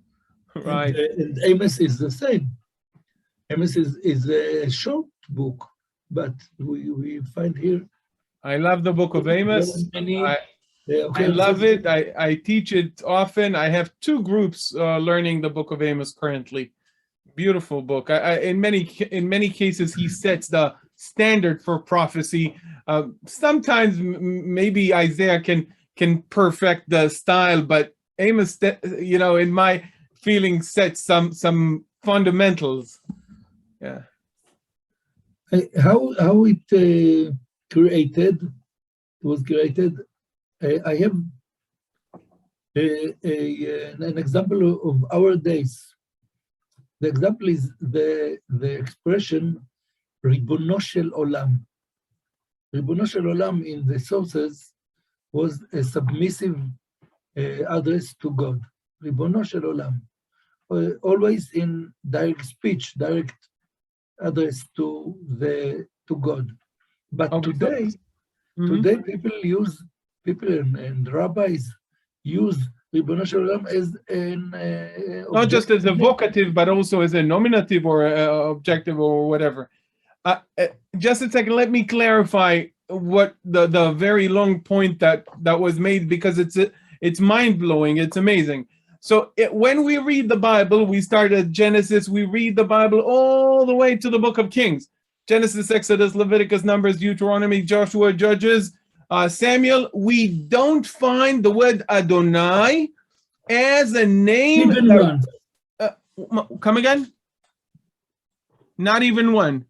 Right. And Amos is the same. Amos is a short book, but we find here. I love the book of Amos. I love it. I teach it often. I have 2 groups learning the book of Amos currently. Beautiful book. In many cases, he sets the standard for prophecy. Sometimes maybe Isaiah can perfect the style, but Amos, in my feeling, sets some fundamentals. Yeah. How it was created. I have an example of our days. The example is the expression Ribono shel Olam. Ribono shel Olam in the sources was a submissive address to God. Ribono shel Olam. Always in direct speech, direct address to God. But today people and rabbis use Ribono shel Olam as an not just as a vocative, but also as a nominative or objective or whatever. Just a second, let me clarify what the very long point that was made, because it's mind-blowing, it's amazing. So when we read the Bible, we start at Genesis, we read the Bible all the way to the book of Kings. Genesis, Exodus, Leviticus, Numbers, Deuteronomy, Joshua, Judges, Samuel. We don't find the word Adonai as a name. Even one. Come again? Not even one.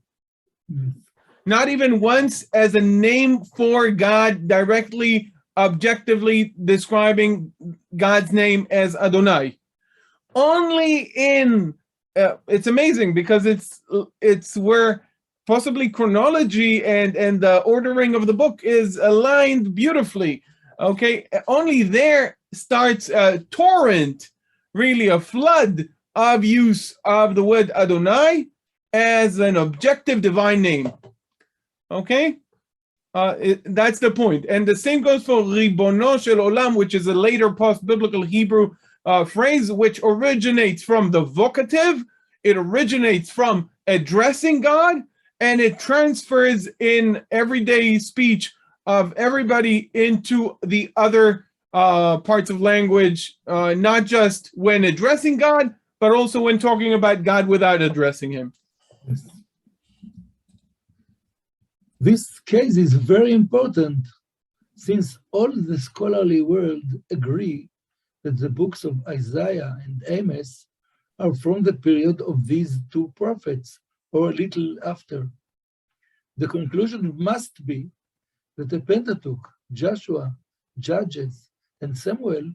Not even once as a name for God, directly, objectively describing God's name as Adonai. Only in, it's amazing because it's where possibly chronology and the ordering of the book is aligned beautifully. Okay, only there starts a torrent, really a flood of use of the word Adonai as an objective divine name. Okay, that's the point. And the same goes for Ribono shel Olam, which is a later post-biblical Hebrew phrase, which originates from the vocative. It originates from addressing God, and it transfers in everyday speech of everybody into the other parts of language, not just when addressing God, but also when talking about God without addressing him. This case is very important since all the scholarly world agree that the books of Isaiah and Amos are from the period of these 2 prophets, or a little after. The conclusion must be that the Pentateuch, Joshua, Judges, and Samuel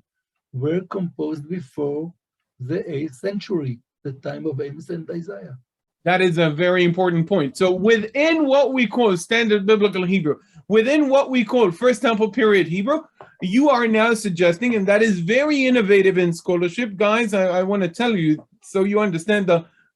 were composed before the 8th century, the time of Amos and Isaiah. That is a very important point. So within what we call standard biblical Hebrew, within what we call First Temple period Hebrew, you are now suggesting, and that is very innovative in scholarship. Guys, I want to tell you so you understand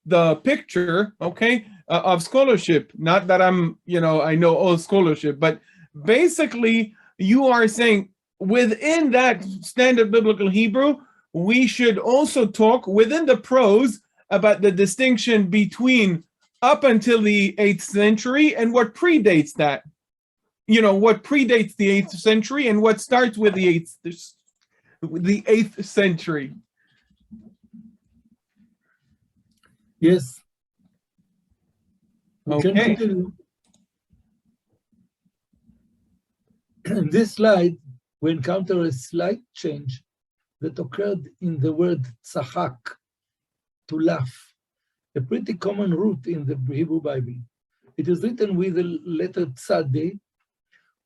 the picture, okay, of scholarship. Not that I know all scholarship, but basically you are saying within that standard biblical Hebrew, we should also talk within the prose about the distinction between up until the 8th century and what predates that. What predates the 8th century and what starts with the 8th century. Yes. Okay. In this slide, we encounter a slight change that occurred in the word tzachak, to laugh, a pretty common root in the Hebrew Bible. It is written with the letter tzadeh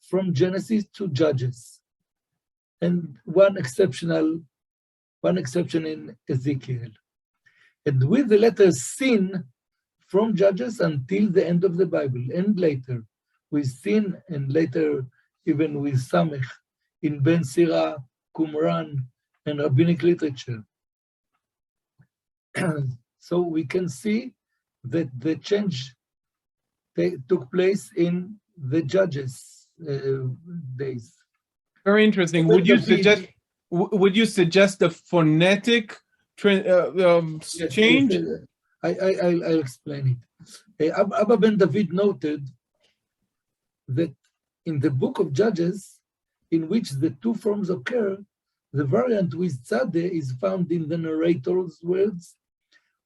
from Genesis to Judges, and one exception in Ezekiel. And with the letter sin from Judges until the end of the Bible, and later with Sin, and later even with Samech in Ben Sira, Qumran, and rabbinic literature. So we can see that the change took place in the Judges' days. Very interesting. Would you suggest a phonetic change? Yes, I'll explain it. Abba Ben David noted that in the book of Judges, in which the two forms occur, the variant with tzadeh is found in the narrator's words,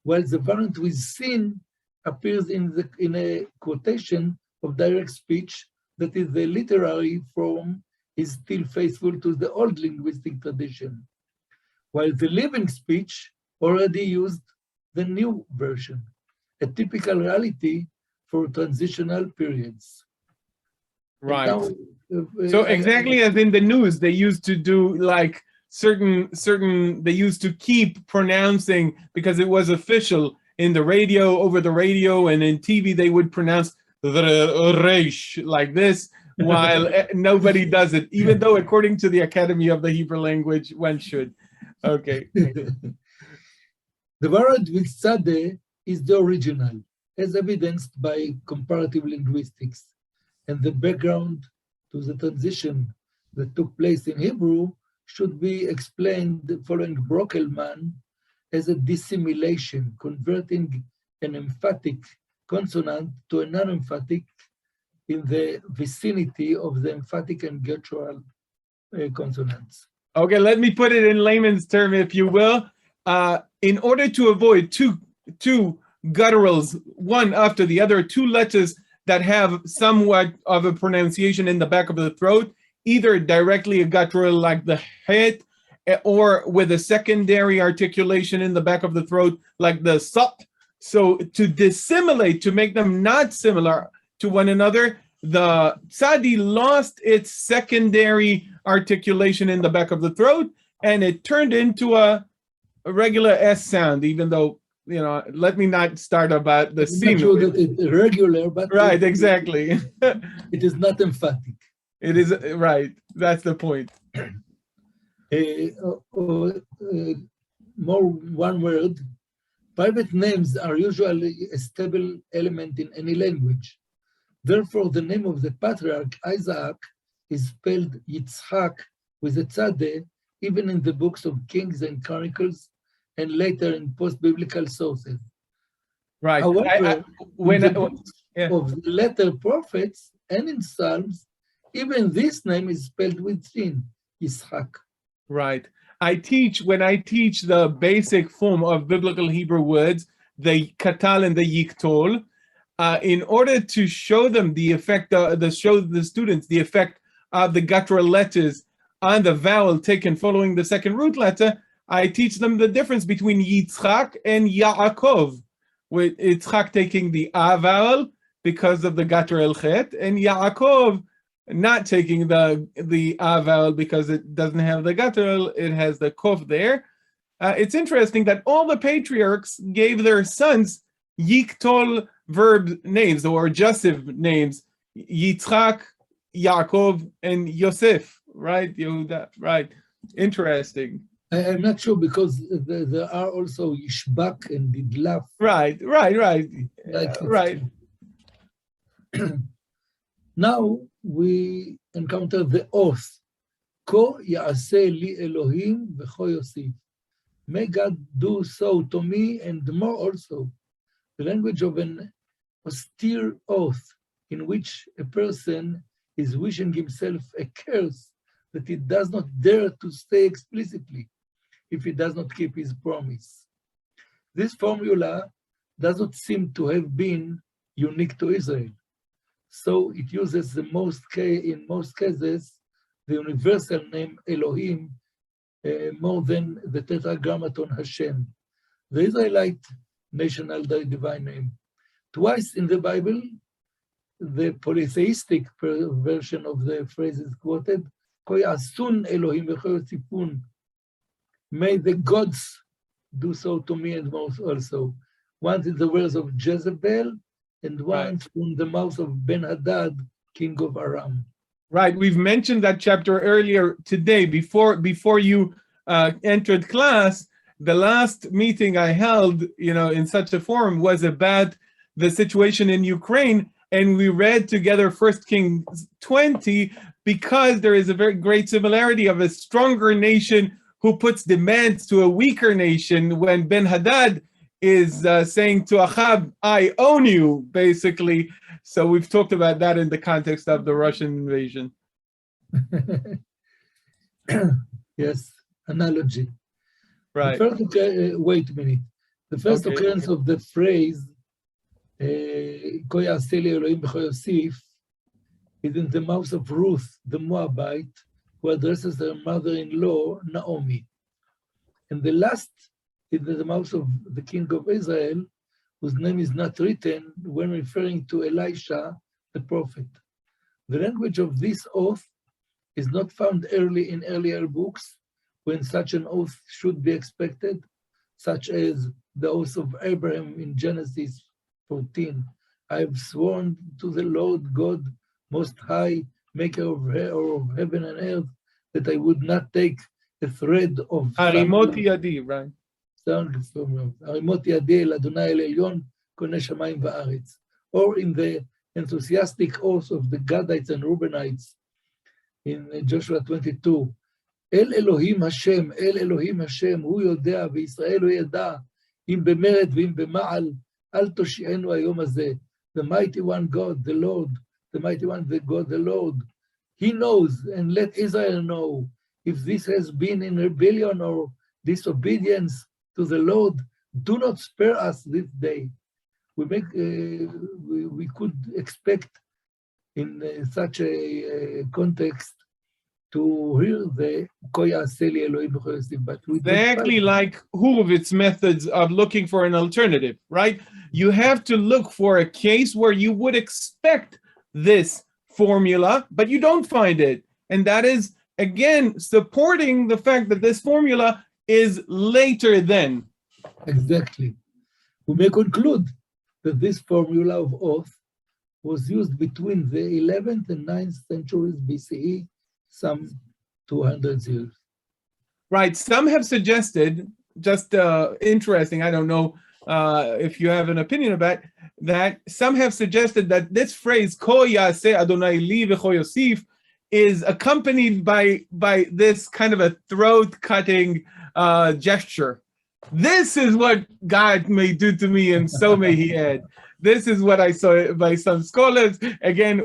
while the variant with sin appears in a quotation of direct speech, that is, the literary form is still faithful to the old linguistic tradition, while the living speech already used the new version, a typical reality for transitional periods. Right. Now, so exactly as in the news, they used to do like certain, they used to keep pronouncing, because it was official in the radio, over the radio, and in TV, they would pronounce the reish like this, while nobody does it, even though according to the Academy of the Hebrew Language, one should. Okay. The variant with tzadeh is the original, as evidenced by comparative linguistics, and the background to the transition that took place in Hebrew should be explained following Brockelman as a dissimilation, converting an emphatic consonant to a non-emphatic in the vicinity of the emphatic and guttural consonants. Okay, let me put it in layman's term, if you will. In order to avoid two gutturals, one after the other, two letters that have somewhat of a pronunciation in the back of the throat, either directly a guttural like the het, or with a secondary articulation in the back of the throat like the sop. So to dissimilate, to make them not similar to one another, the tzadi lost its secondary articulation in the back of the throat, and it turned into a regular S sound, even though, you know, let me not start about the scene. Not sure that it's irregular, but right, exactly. It is not emphatic. It is, right, that's the point. More one word, private names are usually a stable element in any language. Therefore, the name of the patriarch, Isaac, is spelled Yitzhak with a tzadeh, even in the books of Kings and Chronicles, and later in post-biblical sources. Right. However, in the books of the later prophets and in Psalms, even this name is spelled with sin, Yitzhak. Right. When I teach the basic form of biblical Hebrew words, the katal and the yiktol, in order to show them the effect, show the students the effect of the guttural letters on the vowel taken following the second root letter, I teach them the difference between Yitzchak and Yaakov, with Yitzchak taking the A vowel because of the guttural chet, and Yaakov not taking the A vowel because it doesn't have the guttural, it has the kof there. It's interesting that all the patriarchs gave their sons yiktol verb names or adjussive names, Yitzchak, Yaakov, and Yosef, right? Yehuda, right? Interesting. I'm not sure because there are also Yishbak and Didlaf. Right. Right. Now we encounter the oath. Ko ya'aseh li Elohim v'cho yosif. May God do so to me and more also. The language of an austere oath in which a person is wishing himself a curse that he does not dare to say explicitly if he does not keep his promise. This formula does not seem to have been unique to Israel. So it uses in most cases, the universal name Elohim more than the tetragrammaton Hashem, the Israelite national divine name. Twice in the Bible, the polytheistic version of the phrase is quoted, Ko ya'asun Elohim v'cho yosifun. May the gods do so to me and more also. One is the words of Jezebel, and one Right. from the mouth of Ben-Hadad, king of Aram. Right. We've mentioned that chapter earlier today. Before you entered class, the last meeting I held, in such a forum was about the situation in Ukraine, and we read together 1 Kings 20 because there is a very great similarity of a stronger nation who puts demands to a weaker nation when Ben-Hadad is saying to Achab, I own you, basically. So we've talked about that in the context of the Russian invasion. Yes, analogy. Right. Wait a minute. The first Okay. occurrence of the phrase, "Ko ya'aseh li Elohim b'cho Yosef," is in the mouth of Ruth, the Moabite, who addresses her mother-in-law, Naomi. And the last is in the mouth of the king of Israel, whose name is not written when referring to Elisha, the prophet. The language of this oath is not found early in earlier books when such an oath should be expected, such as the oath of Abraham in Genesis 14. I have sworn to the Lord God Most High, maker of heaven and earth, that I would not take a thread of Harimoti Yadi, right? Harimoti Yadi el Adonai el Elyon, koneh shamayim va'aretz. Or in the enthusiastic oath of the Gadites and Reubenites in Joshua 22, El Elohim Hashem, הוא יודע וישראל לא ידע, אם במרד ואם במעל, אל תושיענו היום הזה. The mighty one God, the Lord, the mighty one, the God, the Lord. He knows, and let Israel know, if this has been in rebellion or disobedience to the Lord, do not spare us this day. We could expect in such a context to hear the Ko ya'aseh li Elohim b'cho Yosef, but we Exactly like Hurwitz's methods of looking for an alternative, right? You have to look for a case where you would expect this formula, but you don't find it. And that is, again, supporting the fact that this formula is later than. Exactly. We may conclude that this formula of oath was used between the 11th and 9th centuries BCE, some 200 years. Right. Some have suggested, just interesting, I don't know if you have an opinion about that, some have suggested that this phrase, Ko ya'aseh Adonai li v'cho Yosef, is accompanied by this kind of a throat-cutting gesture. This is what God may do to me, and so may he add. This is what I saw by some scholars. Again,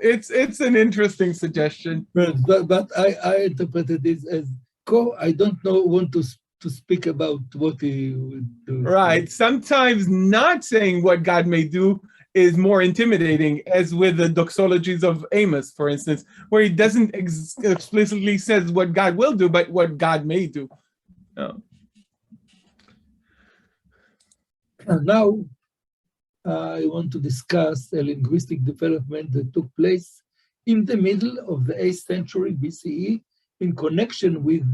it's an interesting suggestion. But I interpreted this as Ko. I don't want to speak about what he would do. Right. Sometimes not saying what God may do is more intimidating, as with the doxologies of Amos, for instance, where he doesn't explicitly says what God will do, but what God may do. Oh. And now, I want to discuss a linguistic development that took place in the middle of the 8th century BCE in connection with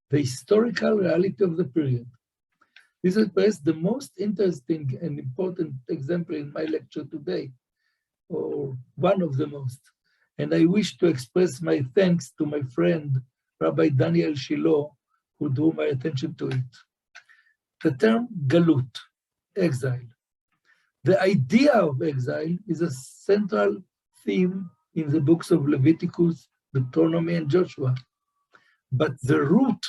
the historical reality of the period. This is perhaps the most interesting and important example in my lecture today, or one of the most. And I wish to express my thanks to my friend, Rabbi Daniel Shiloh, who drew my attention to it. The term galut, exile. The idea of exile is a central theme in the books of Leviticus, Deuteronomy, and Joshua. But the root,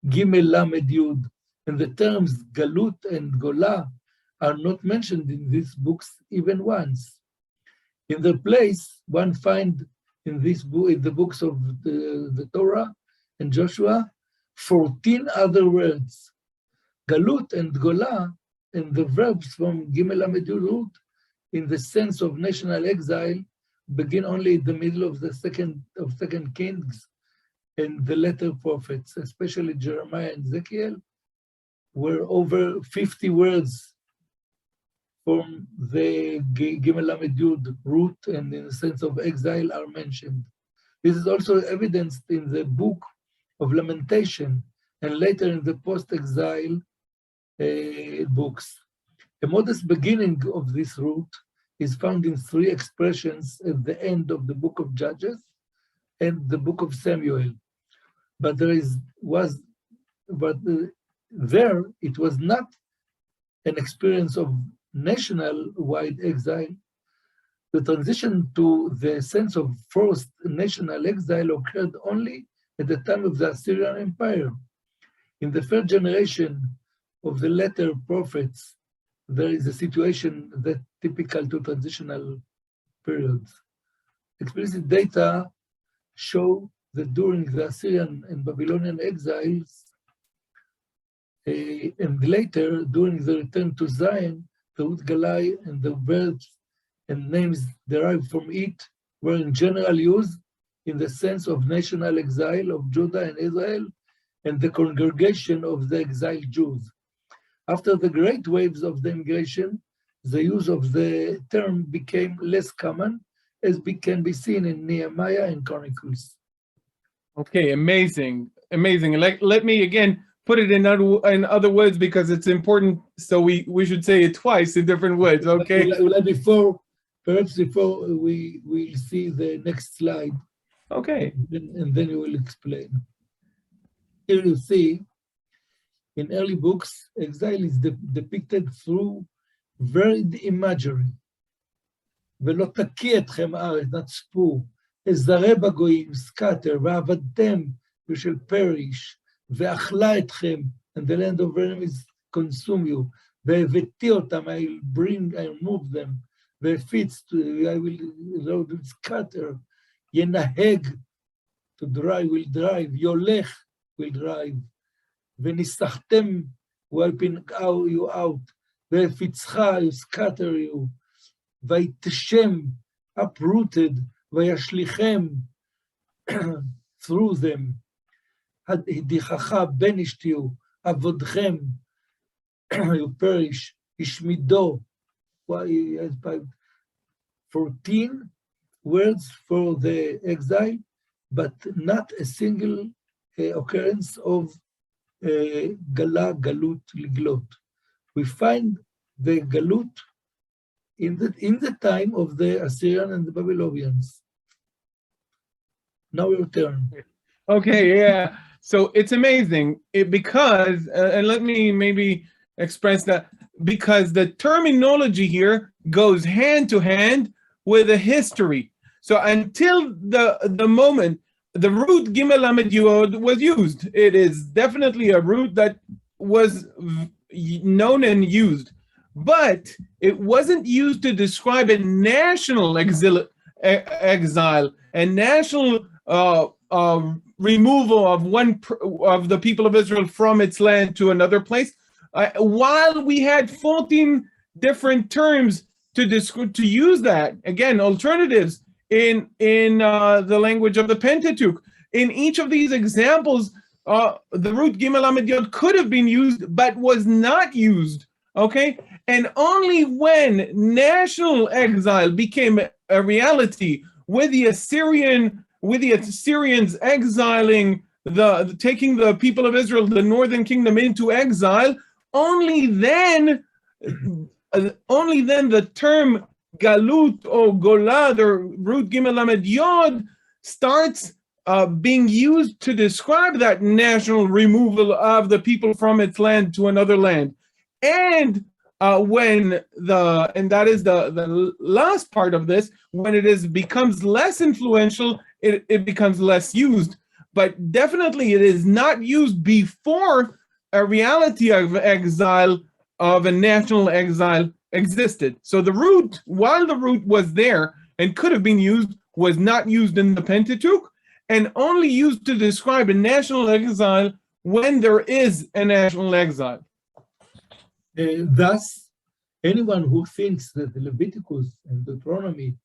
Gimel Lamed Yud, and the terms Galut and Golah are not mentioned in these books even once. In their place, one finds in this book, in the books of the Torah and Joshua, 14 other words. Galut and Golah, and the verbs from Gimel Lamed Yud root, in the sense of national exile, begin only in the middle of the second Kings and the later prophets, especially Jeremiah and Ezekiel, where over 50 words from the Gimel Lamed Yud root and in the sense of exile are mentioned. This is also evidenced in the book of Lamentation and later in the post-exile books. A modest beginning of this root is found in three expressions at the end of the book of Judges and the book of Samuel. But there it was not an experience of national-wide exile. The transition to the sense of forced national exile occurred only at the time of the Assyrian Empire. In the third generation of the latter prophets, there is a situation that typical to transitional periods. Explicit data show that during the Assyrian and Babylonian exiles, and later during the return to Zion, the root galai and the verbs and names derived from it were in general use in the sense of national exile of Judah and Israel and the congregation of the exiled Jews. After the great waves of the immigration, the use of the term became less common, as can be seen in Nehemiah and Chronicles. Okay, amazing, amazing. Let me again put it in other words because it's important. So we should say it twice in different words. Okay. Perhaps before we will see the next slide. Okay. And then you will explain. Here you see, in early books, exile is depicted through varied imagery. ולא תקיא אתכם הארץ, נצפו, אזרה בגויים, scatter, ועבדתם, you shall perish, ואכלה אתכם, and the land of enemies consume you, והבאתי אותם, I remove them, והפיץ, I will scatter, ינהג, to drive, will drive, יולך, will drive, וניסחתם, wiping you out, והפיצך, you scatter you, ויתשם, uprooted, וישליכם, through them, הדיחך banished you, עבודכם, you perish, השמידו, 14 words for the exile, but not a single occurrence of gala, galut, liglot. We find the galut in the time of the Assyrian and the Babylonians. Now your turn. Okay, yeah. So it's amazing because, and let me maybe express that, because the terminology here goes hand to hand with the history. So until the moment the root Gimel Lamed Yod was used, it is definitely a root that was known and used. But it wasn't used to describe a national exile and national removal of one of the people of Israel from its land to another place. While we had 14 different terms to use that, again, alternatives in the language of the Pentateuch. In each of these examples, the root Gimel Lamed Yod could have been used, but was not used. Okay, and only when national exile became a reality, with the Assyrians exiling taking the people of Israel, the northern kingdom, into exile, only then the term galut or golad or root Gimel Lamed Yod starts being used to describe that national removal of the people from its land to another land. And and that is the last part of this, when it becomes less influential, it becomes less used. But definitely it is not used before a reality of exile, of a national exile, existed. So the root, while the root was there and could have been used, was not used in the Pentateuch, and only used to describe a national exile when there is a national exile. Thus, anyone who thinks that Leviticus and Deuteronomy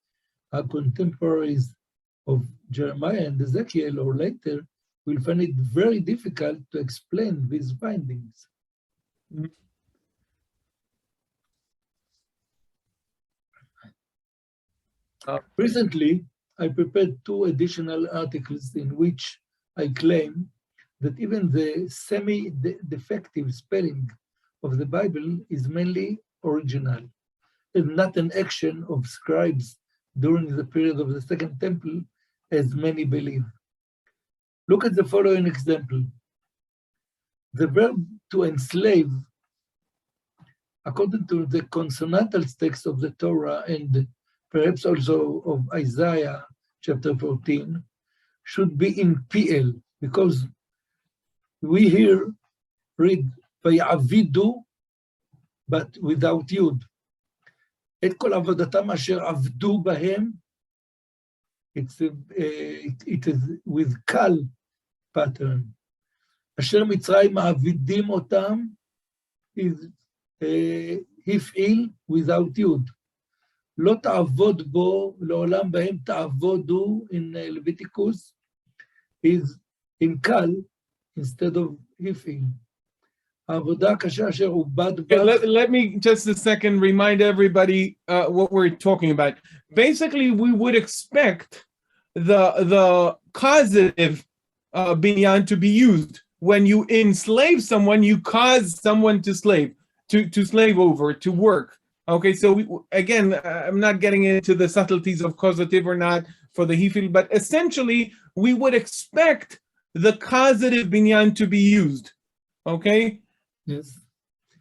are contemporaries of Jeremiah and Ezekiel or later will find it very difficult to explain these findings. Recently, I prepared 2 additional articles in which I claim that even the semi-defective spelling of the Bible is mainly original, and not an action of scribes during the period of the Second Temple, as many believe. Look at the following example. The verb to enslave, according to the consonantal text of the Torah and perhaps also of Isaiah chapter 14, should be in PL, because we here read ויעבידו, but without יוד. את כל עבודתם אשר עבדו בהם, it is with קל pattern. אשר מצרים מעבידים אותם, is הפעיל without יוד. לא תעבוד בו, לעולם בהם תעבודו, in Leviticus, is in קל, instead of הפעיל. העבודה הקשה אשר עובד בה. Let me just a second remind everybody what we're talking about. Basically, we would expect the causative binyan to be used. When you enslave someone, you cause someone to slave over, to work. Okay, so again, I'm not getting into the subtleties of causative or not for the hifil, but essentially, we would expect the causative binyan to be used. Okay? Yes.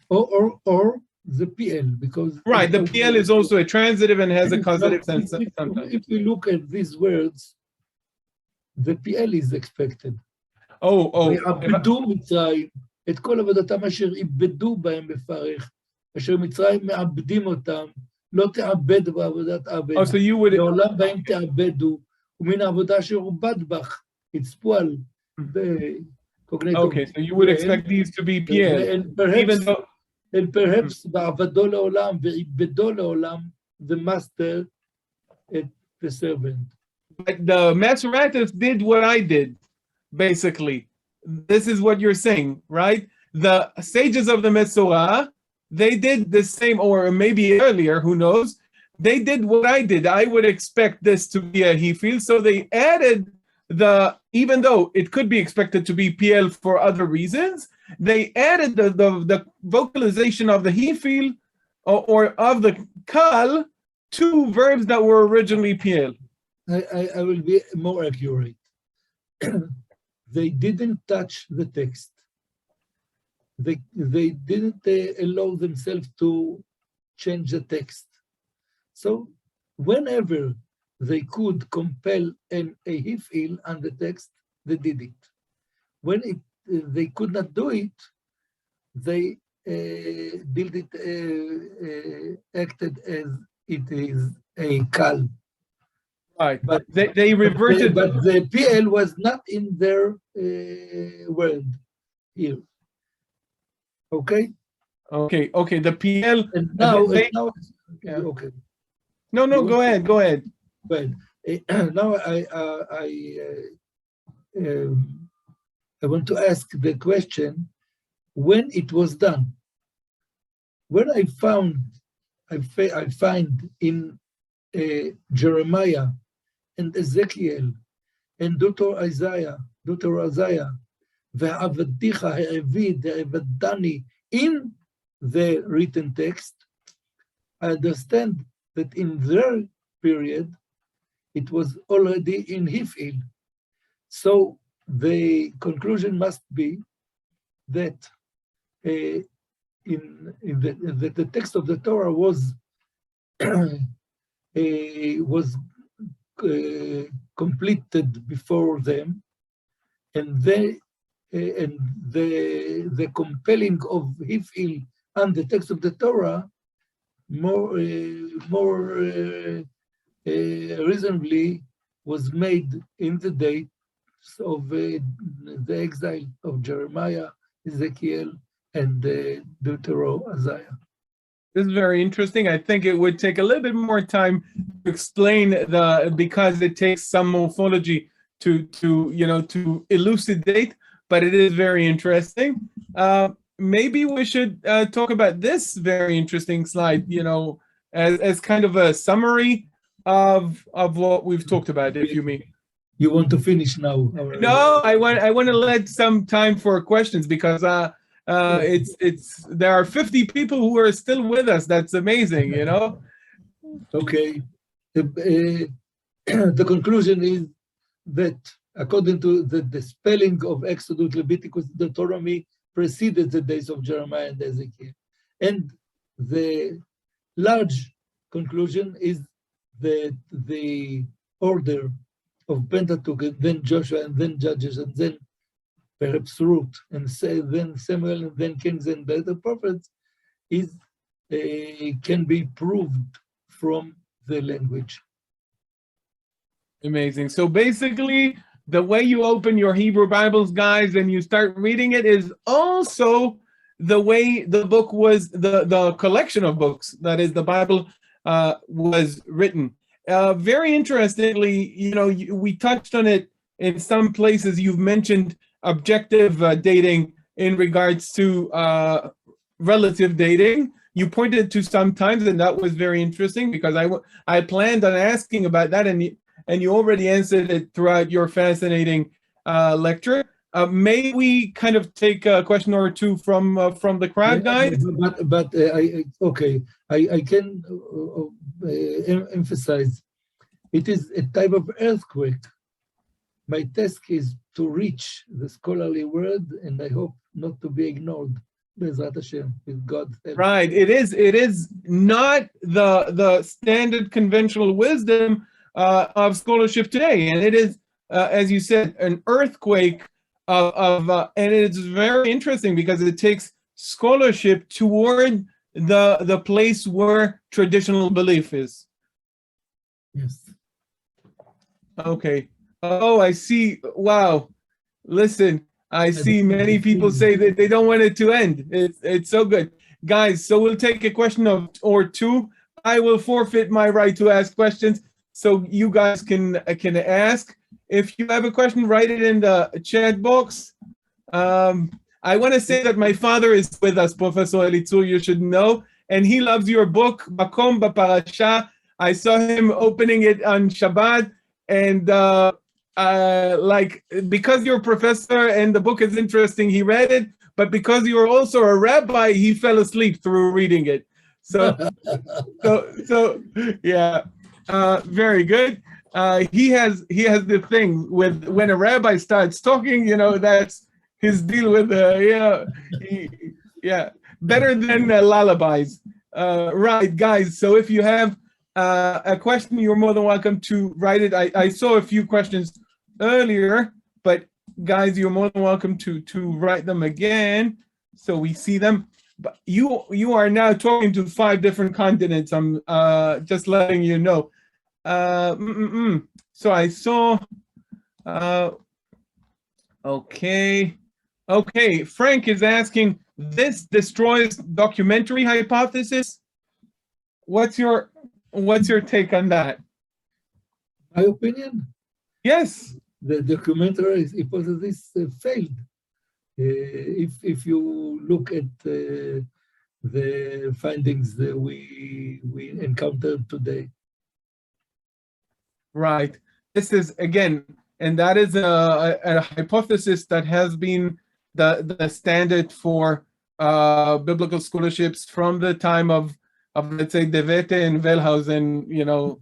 Or the PL, because... Right, the PL is also a transitive and has a causative sense sometimes. If we look at these words, the PL is expected. ויעבדו מצרים את כל עבודתם אשר איבדו בהם בפרך, אשר מצרים מעבדים אותם, לא תעבד בעבודת עבד, לעולם בהם תעבדו, ומן העבודה אשר עובד בך, יצפו על Okay, so you would expect these to be PL. And perhaps בעבדו לעולם ועיבדו לעולם, the master and the servant. But the Masoretic did what I did, basically. This is what you're saying, right? The sages of the Mesorah, they did the same, or maybe earlier, who knows? They did what I did. I would expect this to be a hifil, so they added even though it could be expected to be PL for other reasons, they added the vocalization of the hifil or of the kal to verbs that were originally PL. I will be more accurate. They didn't touch the text. They didn't allow themselves to change the text. So whenever they could compel a hifil on the text, they did it. When they could not do it, they acted as it is a kal. Right, but they reverted. But the PL was not in their word here. Okay? Okay, the PL. And now, okay. No, go ahead. But now I want to ask the question, when it was done. When I find in Jeremiah and Ezekiel and Dr. Isaiah, ועבדיך העביד, העבדני, in the written text, I understand that in their period, it was already in hifil. So the conclusion must be that the text of the Torah was completed before them, and the compelling of hifil on the text of the Torah more reasonably was made in the dates of the exile of Jeremiah, Ezekiel, and Deuteronomy, Isaiah. This is very interesting. I think it would take a little bit more time to explain because it takes some morphology to elucidate, but it is very interesting. Maybe we should talk about this very interesting slide, as kind of a summary of what we've talked about, if you mean. You want to finish now? No, I want to let some time for questions, because There are 50 people who are still with us. That's amazing, you know? Okay. The conclusion is that according to the spelling of Exodus, Leviticus, Deuteronomy preceded the days of Jeremiah and Ezekiel. And the large conclusion is that the order of Pentateuch, and then Joshua, and then Judges, and then perhaps Ruth, and then Samuel, and then Kings and the other prophets, can be proved from the language. Amazing. So basically, the way you open your Hebrew Bibles, guys, and you start reading it is also the way the book was, the collection of books, that is, the Bible was written. Very interestingly, you know, we touched on it in some places. You've mentioned objective dating in regards to relative dating. You pointed to sometimes, and that was very interesting because I planned on asking about that, and you already answered it throughout your fascinating lecture. May we kind of take a question or two from the crowd, guys? I can emphasize it is a type of earthquake. My task is to reach the scholarly word, and I hope not to be ignored. Bezrat Hashem, with God's help. Right. It is not the standard conventional wisdom of scholarship today, and it is, as you said, an earthquake and it's very interesting because it takes scholarship toward the place where traditional belief is. Yes. Okay. Oh, I see. Wow. Listen, I see many people say that they don't want it to end. It's so good. Guys, so we'll take a question or two. I will forfeit my right to ask questions, so you guys can ask. If you have a question, write it in the chat box. I want to say that my father is with us, Professor Elitzur, you should know, and he loves your book, Makom B'Parasha. I saw him opening it on Shabbat, and like, because you're a professor and the book is interesting, he read it, but because you're also a rabbi, he fell asleep through reading it. So yeah, very good. He has the thing with when a rabbi starts talking, you know, that's his deal with better than lullabies. Right, guys. So if you have a question, you're more than welcome to write it. I saw a few questions earlier, but guys, you're more than welcome to write them again so we see them. But you are now talking to 5 different continents. I'm just letting you know. So I saw. Okay. Frank is asking, this destroys documentary hypothesis. What's your take on that? My opinion? Yes. The documentary hypothesis failed. If you look at the findings that we encountered today. Right. This is, again, and that is a hypothesis that has been the standard for biblical scholarships from the time of let's say De Wette and Wellhausen, you know.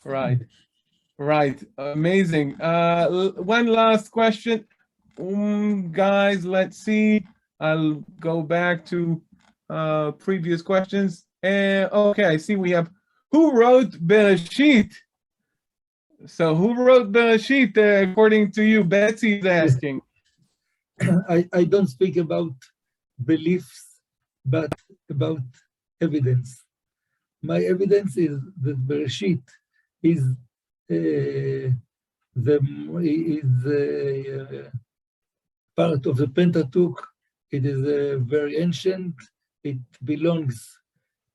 Right. Amazing. One last question, guys. Let's see. I'll go back to previous questions. Okay, I see we have who wrote Bereshit. So who wrote Bereshit according to you? Betsy is asking. I don't speak about beliefs, but about evidence. My evidence is that Bereshit is part of the Pentateuch. It is very ancient. It belongs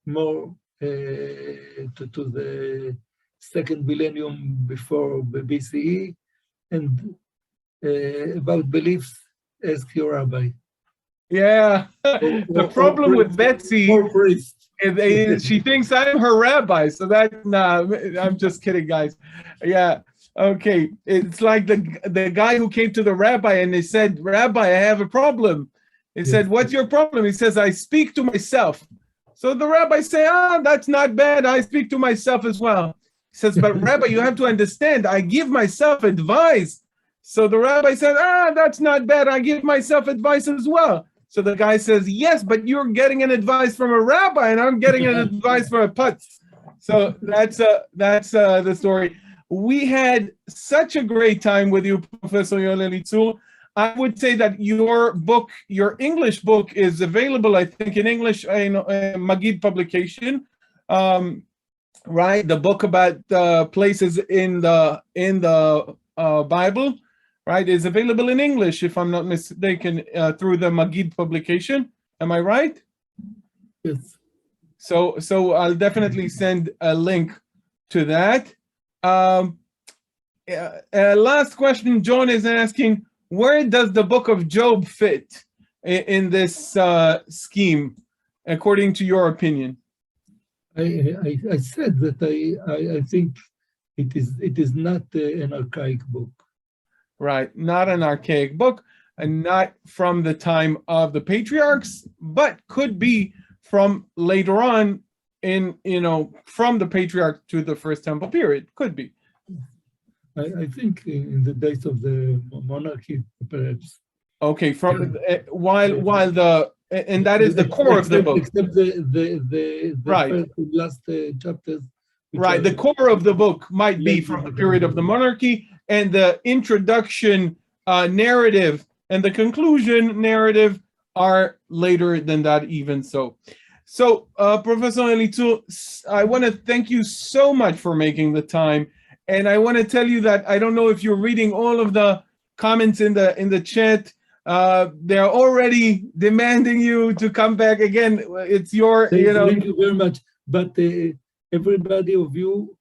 more to the second millennium before BCE, and about beliefs, ask your rabbi. Yeah, the problem with Betsy is she thinks I'm her rabbi, so that, nah, I'm just kidding, guys. Yeah, okay. It's like the guy who came to the rabbi and they said, Rabbi, I have a problem. He said, what's your problem? He says, I speak to myself. So the rabbi say, that's not bad. I speak to myself as well. He says, but Rabbi, you have to understand, I give myself advice. So the rabbi said, that's not bad. I give myself advice as well. So the guy says, yes, but you're getting an advice from a rabbi and I'm getting an advice from a putz. So that's the story. We had such a great time with you, Professor Yoel Elitzur. I would say that your book, your English book, is available, I think, in English in Magid publication, right? The book about places in the Bible, right, is available in English, if I'm not mistaken, through the Magid publication. Am I right? Yes. So I'll definitely send a link to that. Last question, John is asking, where does the book of Job fit in this scheme, according to your opinion? I said that I think it is not an archaic book. Right, not an archaic book, and not from the time of the patriarchs, but could be from later on in, from the patriarch to the First Temple period, could be. I think in the days of the monarchy, perhaps. Okay, from while the, and that is the core of the book. Except the right. first and last chapters. Right, the core of the book might be from the period of the monarchy, and the introduction narrative and the conclusion narrative are later than that even so. So, Professor Elitzur, I want to thank you so much for making the time. And I want to tell you that I don't know if you're reading all of the comments in the chat. They're already demanding you to come back again. It's your, Thank you very much. But everybody of you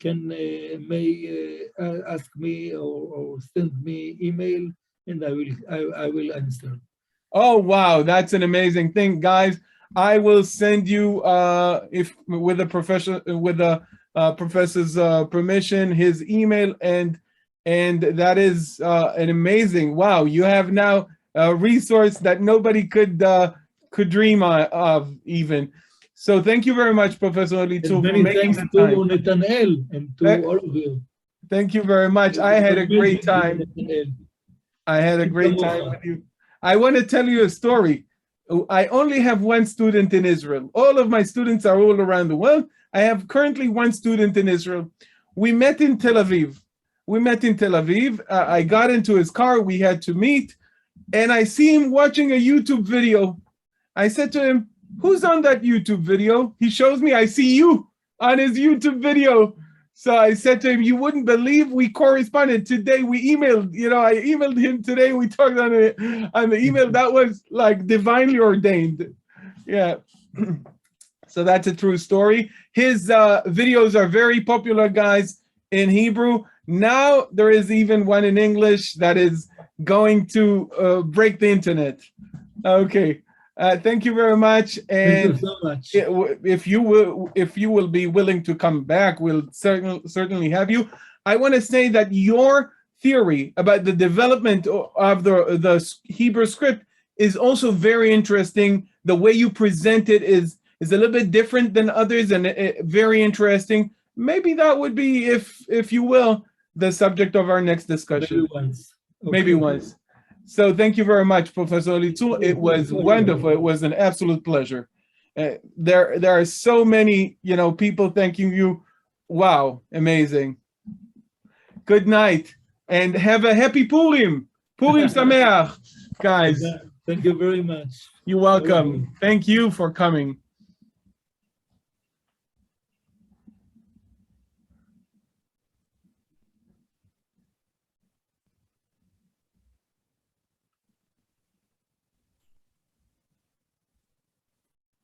may ask me or send me email, and I will answer. Oh wow, that's an amazing thing, guys. I will send you with the professor's permission, his email, and that is an amazing. Wow, you have now a resource that nobody could dream of even. So thank you very much, Professor Elitzur, for making the time. To Netenel and to all of you. Thank you very much. I had a great time. I had a great time with you. I want to tell you a story. I only have one student in Israel. All of my students are all around the world. I have currently one student in Israel. We met in Tel Aviv. I got into his car. We had to meet. And I see him watching a YouTube video. I said to him, who's on that YouTube video? He shows me, I see you on his YouTube video. So I said to him, you wouldn't believe we corresponded today. We emailed, I emailed him today. We talked on the email. That was like divinely ordained. Yeah. So that's a true story. His videos are very popular, guys, in Hebrew. Now there is even one in English that is going to break the internet. Okay. Thank you very much. And thank you so much. If you will be willing to come back, we'll certainly have you. I want to say that your theory about the development of the Hebrew script is also very interesting. The way you present it is a little bit different than others, and very interesting. Maybe that would be, if you will, the subject of our next discussion. Maybe once. Okay. Maybe once. So thank you very much, Professor Elitzur. It was wonderful. It was an absolute pleasure. There are so many, people thanking you. Wow, amazing. Good night, and have a happy Purim. Purim Sameach, guys. Thank you very much. You're welcome. Thank you for coming.